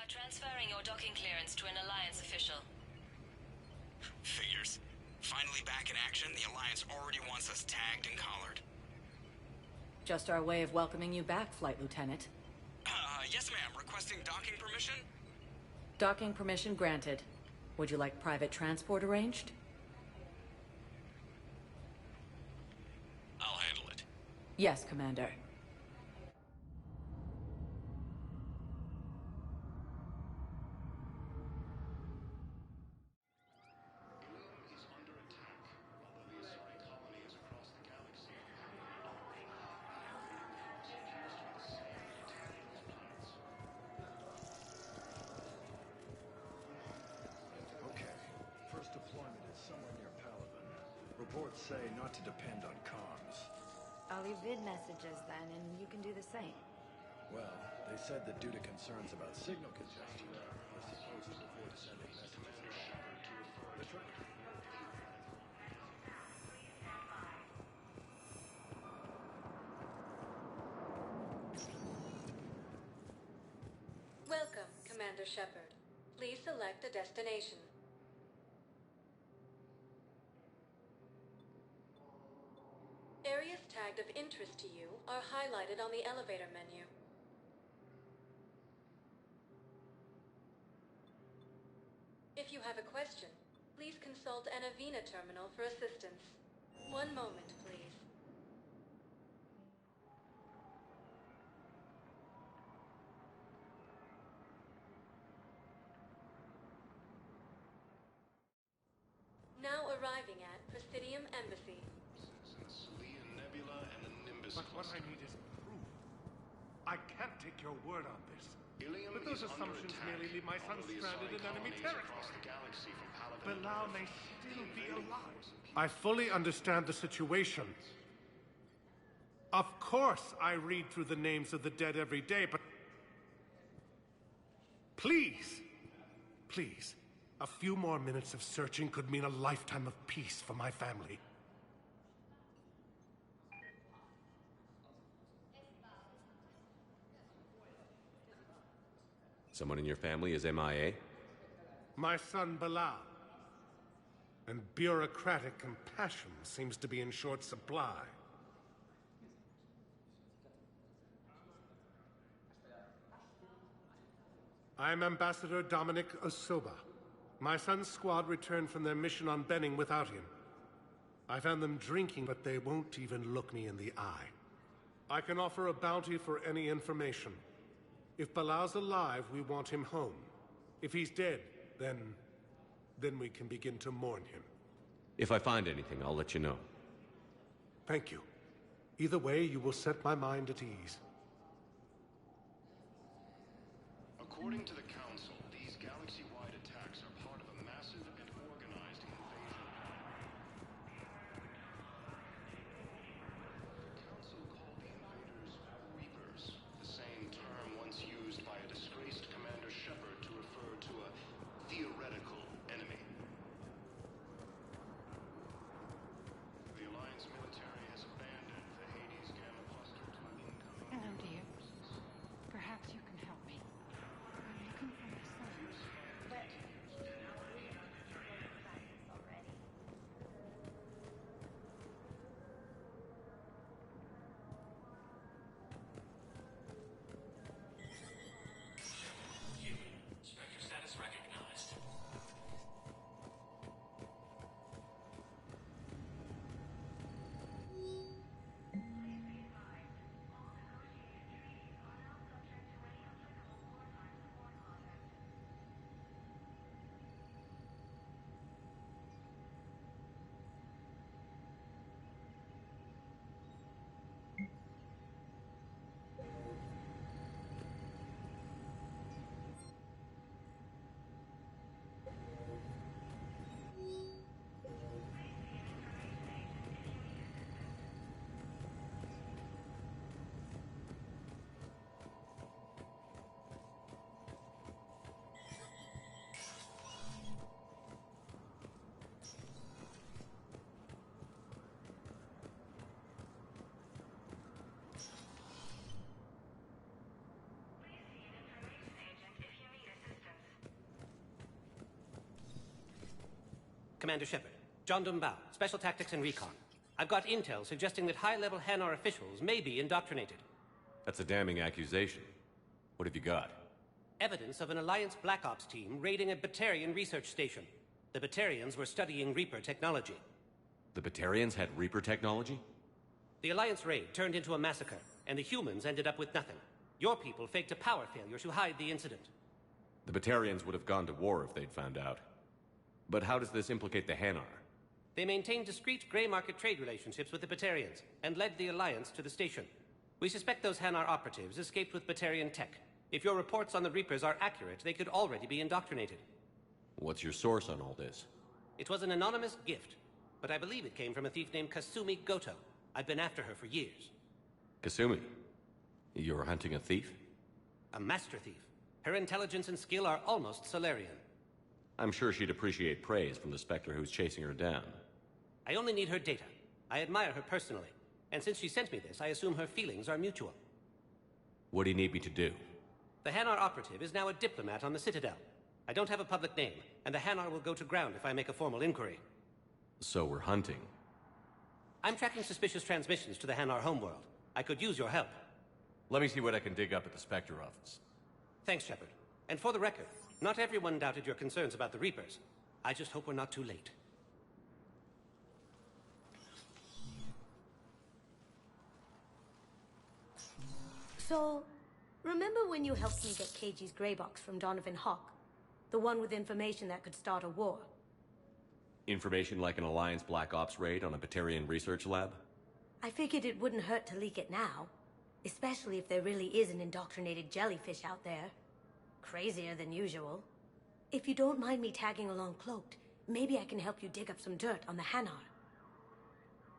Transferring your docking clearance to an Alliance official. Figures. Finally back in action, the Alliance already wants us tagged and collared. Just our way of welcoming you back, Flight Lieutenant. Yes ma'am. Requesting docking permission? Docking permission granted. Would you like private transport arranged? I'll handle it. Yes, Commander. Reports say not to depend on comms. I'll leave vid messages then, and you can do the same. Well, they said that due to concerns about signal congestion, they're supposed to avoid sending messages to Shepard to refer to traffic. Welcome, Commander Shepard. Please select a destination. Areas tagged of interest to you are highlighted on the elevator menu. If you have a question, please consult an Avena terminal for assistance. One moment, please. Now arriving at Presidium Embassy. But what I need is proof. I can't take your word on this. But those assumptions merely leave my son stranded in enemy territory. Bilal may still be alive. I fully understand the situation. Of course I read through the names of the dead every day, but... Please, please, a few more minutes of searching could mean a lifetime of peace for my family. Someone in your family is MIA? My son Bilal. And bureaucratic compassion seems to be in short supply. I'm Ambassador Dominic Osoba. My son's squad returned from their mission on Benning without him. I found them drinking, but they won't even look me in the eye. I can offer a bounty for any information. If Bilal's alive, we want him home. If he's dead, then we can begin to mourn him. If I find anything, I'll let you know. Thank you. Either way, you will set my mind at ease. According to the Council, these galaxy-wide attacks are part of a massive and organized invasion. The Council called the invaders Reapers, the same term once used by a disgraced Commander Shepard to refer to a theoretical enemy. The Alliance military has abandoned the Hades Gamma cluster to incoming... Hello, dear. Perhaps you can help me. I'm looking for Commander Shepard. John Dumbao, Special Tactics and Recon. I've got intel suggesting that high-level Hanar officials may be indoctrinated. That's a damning accusation. What have you got? Evidence of an Alliance Black Ops team raiding a Batarian research station. The Batarians were studying Reaper technology. The Batarians had Reaper technology? The Alliance raid turned into a massacre, and the humans ended up with nothing. Your people faked a power failure to hide the incident. The Batarians would have gone to war if they'd found out. But how does this implicate the Hanar? They maintained discreet gray market trade relationships with the Batarians, and led the Alliance to the station. We suspect those Hanar operatives escaped with Batarian tech. If your reports on the Reapers are accurate, they could already be indoctrinated. What's your source on all this? It was an anonymous gift, but I believe it came from a thief named Kasumi Goto. I've been after her for years. Kasumi? You're hunting a thief? A master thief. Her intelligence and skill are almost Solarian. I'm sure she'd appreciate praise from the Spectre who's chasing her down. I only need her data. I admire her personally. And since she sent me this, I assume her feelings are mutual. What do you need me to do? The Hanar operative is now a diplomat on the Citadel. I don't have a public name, and the Hanar will go to ground if I make a formal inquiry. So we're hunting. I'm tracking suspicious transmissions to the Hanar homeworld. I could use your help. Let me see what I can dig up at the Spectre office. Thanks, Shepard. And for the record, not everyone doubted your concerns about the Reapers. I just hope we're not too late. So, remember when you helped me get KG's grey box from Donovan Hawk? The one with information that could start a war? Information like an Alliance Black Ops raid on a Batarian research lab? I figured it wouldn't hurt to leak it now. Especially if there really is an indoctrinated jellyfish out there. Crazier than usual. If you don't mind me tagging along cloaked, maybe I can help you dig up some dirt on the Hanar.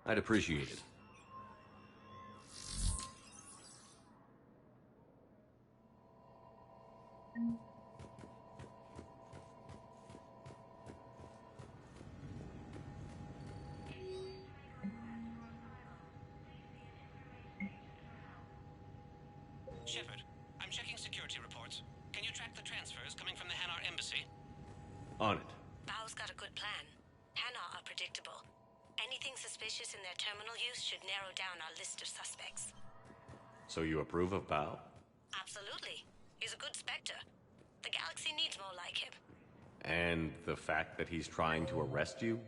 I'd appreciate it. Shepard, I'm checking security reports. Can you track the transfers coming from the Hanar embassy? On it. Bao's got a good plan. Hanar are predictable. Anything suspicious in their terminal use should narrow down our list of suspects. So you approve of Bao? Absolutely. He's a good Spectre. The galaxy needs more like him. And the fact that he's trying to arrest you?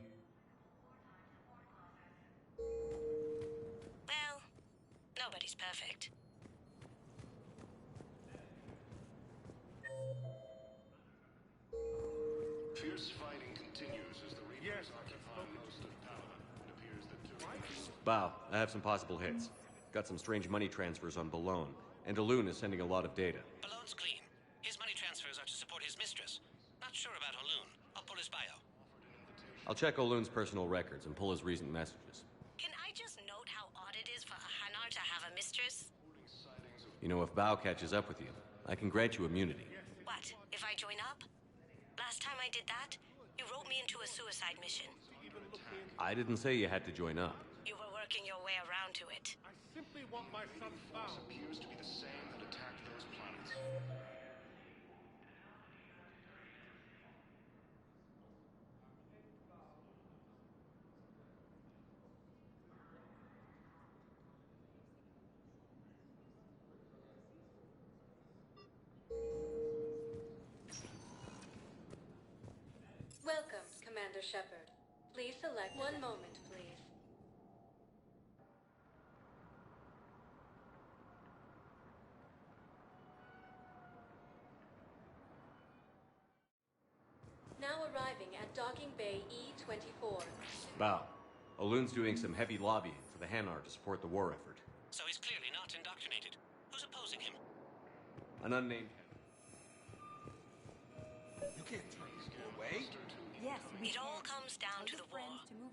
Well, nobody's perfect. Fierce fighting continues as the Reapers occupy most of power. It appears that Bao, I have some possible hits. Got some strange money transfers on Balone, and Alun is sending a lot of data. Balone's clean. His money transfers are to support his mistress. Not sure about Alun. I'll pull his bio. I'll check Olun's personal records and pull his recent messages. Can I just note how odd it is for a Hanar to have a mistress? You know, if Bao catches up with you, I can grant you immunity. What, if I join up? Last time I did that, you wrote me into a suicide mission. I didn't say you had to join up. You were working your way around to it. I simply want my son found. appears to be the same that attacked those planets. Welcome, Commander Shepard. Please select one moment, please. Now arriving at Docking Bay E-24. Bao, Olun's doing some heavy lobbying for the Hanar to support the war effort. So he's clearly not indoctrinated. Who's opposing him? An unnamed... You can't turn this kid away. Yes, it all comes down to the war,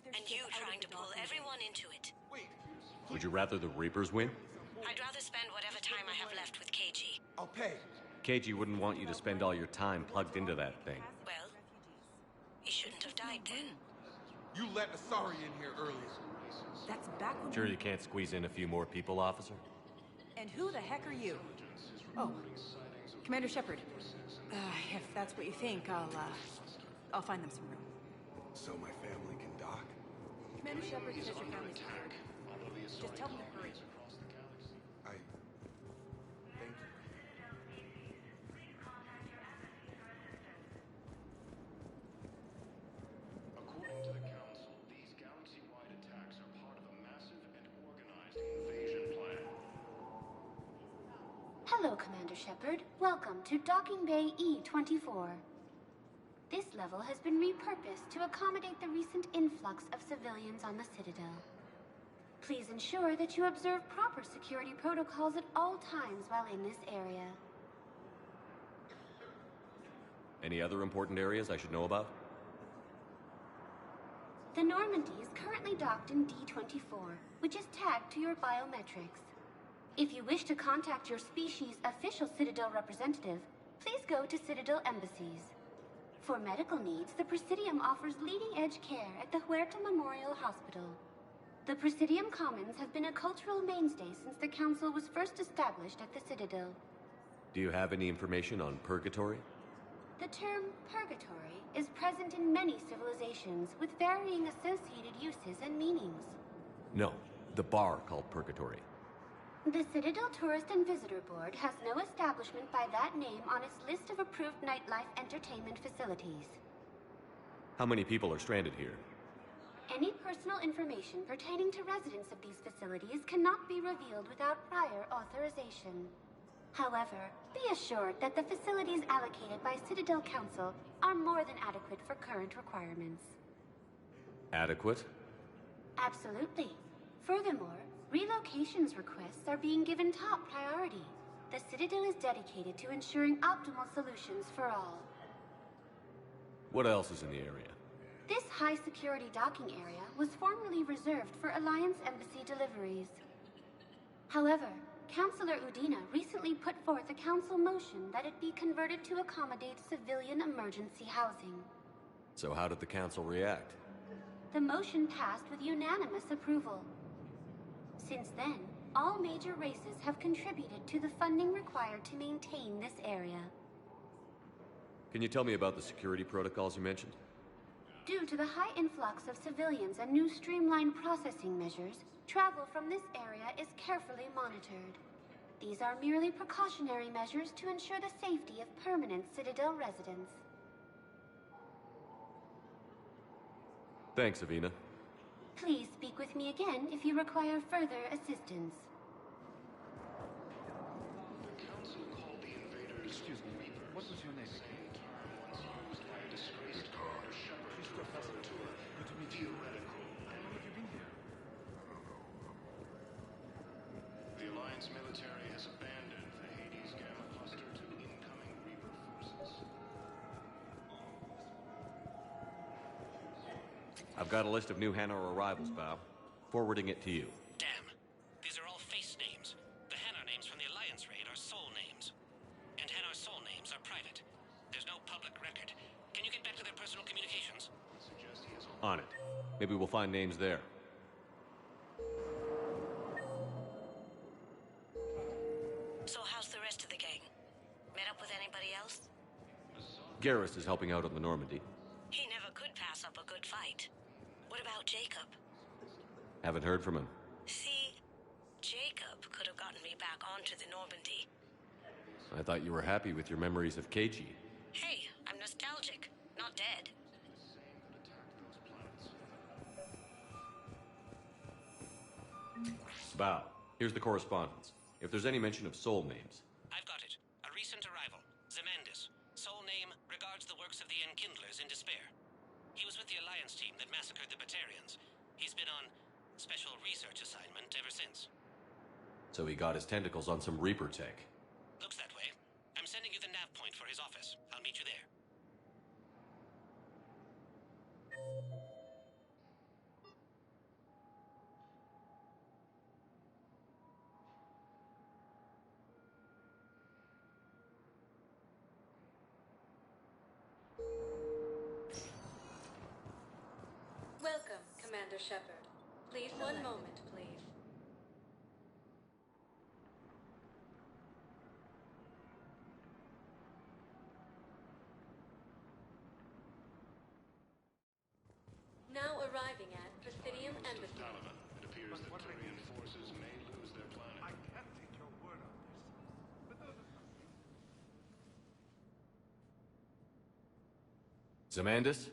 and you trying to pull everyone into it. Would you rather the Reapers win? I'd rather spend whatever time I have left with KG. I'll pay. KG wouldn't want you to spend all your time plugged into that thing. Well, he shouldn't have died then. You let Asari in here earlier. That's back when... Sure you can't squeeze in a few more people, officer? And who the heck are you? Oh, Commander Shepard. If that's what you think, I'll find them some room. So my family can dock? Commander Shepard says your family's attack, although the Just tell them to hurry. across the galaxy. Thank you. According to the Council, these galaxy-wide attacks are part of a massive and organized invasion plan. Hello, Commander Shepard. Welcome to Docking Bay E-24. This level has been repurposed to accommodate the recent influx of civilians on the Citadel. Please ensure that you observe proper security protocols at all times while in this area. Any other important areas I should know about? The Normandy is currently docked in D-24, which is tagged to your biometrics. If you wish to contact your species' official Citadel representative, please go to Citadel embassies. For medical needs, the Presidium offers leading-edge care at the Huerta Memorial Hospital. The Presidium Commons have been a cultural mainstay since the Council was first established at the Citadel. Do you have any information on purgatory? The term purgatory is present in many civilizations with varying associated uses and meanings. No, the bar called purgatory. The Citadel Tourist and Visitor Board has no establishment by that name on its list of approved nightlife entertainment facilities. How many people are stranded here? Any personal information pertaining to residents of these facilities cannot be revealed without prior authorization. However, be assured that the facilities allocated by Citadel Council are more than adequate for current requirements. Adequate? Absolutely. Furthermore, relocations requests are being given top priority. The Citadel is dedicated to ensuring optimal solutions for all. What else is in the area? This high-security docking area was formerly reserved for Alliance Embassy deliveries. However, Councilor Udina recently put forth a council motion that it be converted to accommodate civilian emergency housing. So how did the council react? The motion passed with unanimous approval. Since then, all major races have contributed to the funding required to maintain this area. Can you tell me about the security protocols you mentioned? Due to the high influx of civilians and new streamlined processing measures, travel from this area is carefully monitored. These are merely precautionary measures to ensure the safety of permanent Citadel residents. Thanks, Avina. Please speak with me again if you require further assistance. The Council called the invaders... Excuse me, what was your name again? Once used by a disgraced Commander Shepard. She's Professor Tour. Good to meet you. Theoretical. How long have you been here? The Alliance military has abandoned the Hades Gamma Cluster to incoming Reaper forces. I've got a list of new Hanar arrivals, Bao. Forwarding it to you. Damn. These are all face names. The Hanar names from the Alliance raid are soul names. And Hanar soul names are private. There's no public record. Can you get back to their personal communications? On it. Maybe we'll find names there. So how's the rest of the gang? Met up with anybody else? Garrus is helping out on the Normandy. He never could pass up a good fight. What about Jacob? Haven't heard from him. See, Jacob could have gotten me back onto the Normandy. I thought you were happy with your memories of KG. Hey, I'm nostalgic, not dead. Bao, here's the correspondence. If there's any mention of soul names. I've got it. A recent arrival. Zemandis. Soul name regards the works of the Enkindlers in despair. He was with the Alliance team that massacred the Batarians. He's been on special research assignment ever since. So he got his tentacles on some Reaper tech. Looks that way. I'm sending you the nav point for his office. I'll meet you there. Welcome, Commander Shepard. Please, one moment, please. arriving at Presidium Embassy. It appears that Turian forces may lose their planet. I can't take your word on this. But Zamandis?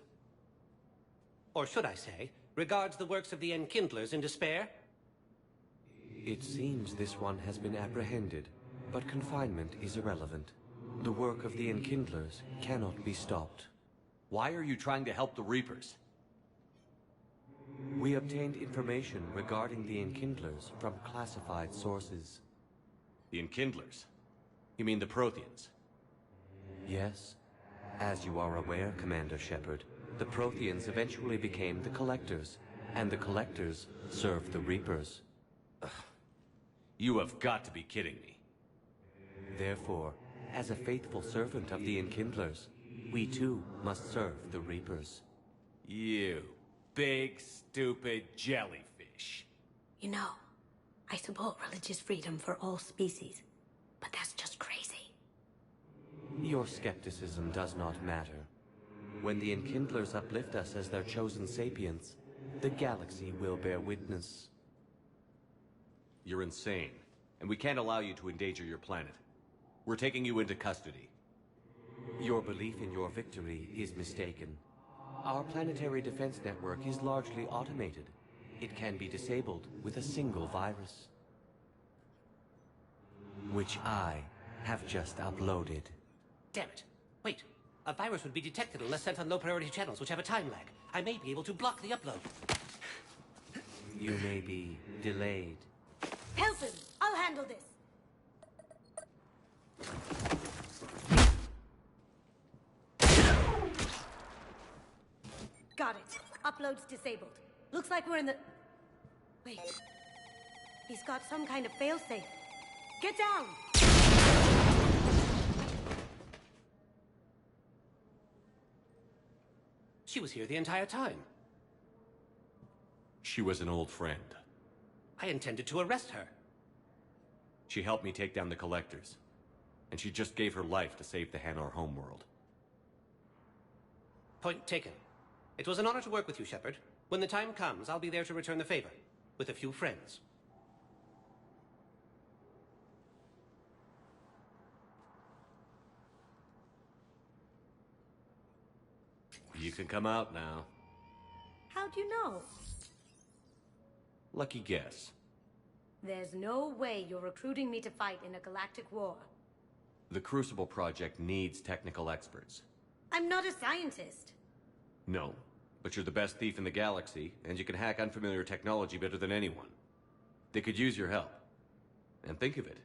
Or should I say, regards the works of the Enkindlers in despair? It seems this one has been apprehended, but confinement is irrelevant. The work of the Enkindlers cannot be stopped. Why are you trying to help the Reapers? We obtained information regarding the Enkindlers from classified sources. The Enkindlers? You mean the Protheans? Yes. As you are aware, Commander Shepard, the Protheans eventually became the Collectors, and the Collectors served the Reapers. Ugh. You have got to be kidding me. Therefore, as a faithful servant of the Enkindlers, we too must serve the Reapers. You big, stupid jellyfish. You know, I support religious freedom for all species, but that's just crazy. Your skepticism does not matter. When the Enkindlers uplift us as their chosen sapients, the galaxy will bear witness. You're insane, and we can't allow you to endanger your planet. We're taking you into custody. Your belief in your victory is mistaken. Our planetary defense network is largely automated. It can be disabled with a single virus, which I have just uploaded. Damn it. Wait. A virus would be detected unless sent on low-priority channels, which have a time lag. I may be able to block the upload. You may be delayed. Helton, I'll handle this. Got it. Upload's disabled. Looks like we're in the... Wait. He's got some kind of failsafe. Get down! She was here the entire time. She was an old friend. I intended to arrest her. She helped me take down the Collectors. And she just gave her life to save the Hanar homeworld. Point taken. It was an honor to work with you, Shepard. When the time comes, I'll be there to return the favor. With a few friends. You can come out now. How'd you know? Lucky guess. There's no way you're recruiting me to fight in a galactic war. The Crucible Project needs technical experts. I'm not a scientist. No, but you're the best thief in the galaxy, and you can hack unfamiliar technology better than anyone. They could use your help. And think of it.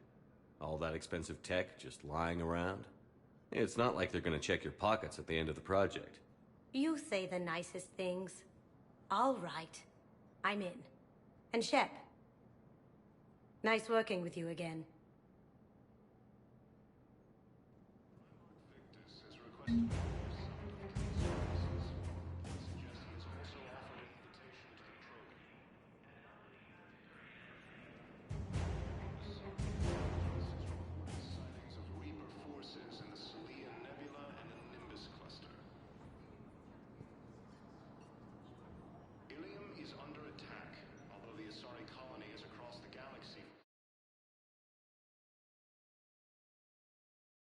All that expensive tech just lying around. It's not like they're gonna check your pockets at the end of the project. You say the nicest things. All right. I'm in. And Shep, nice working with you again.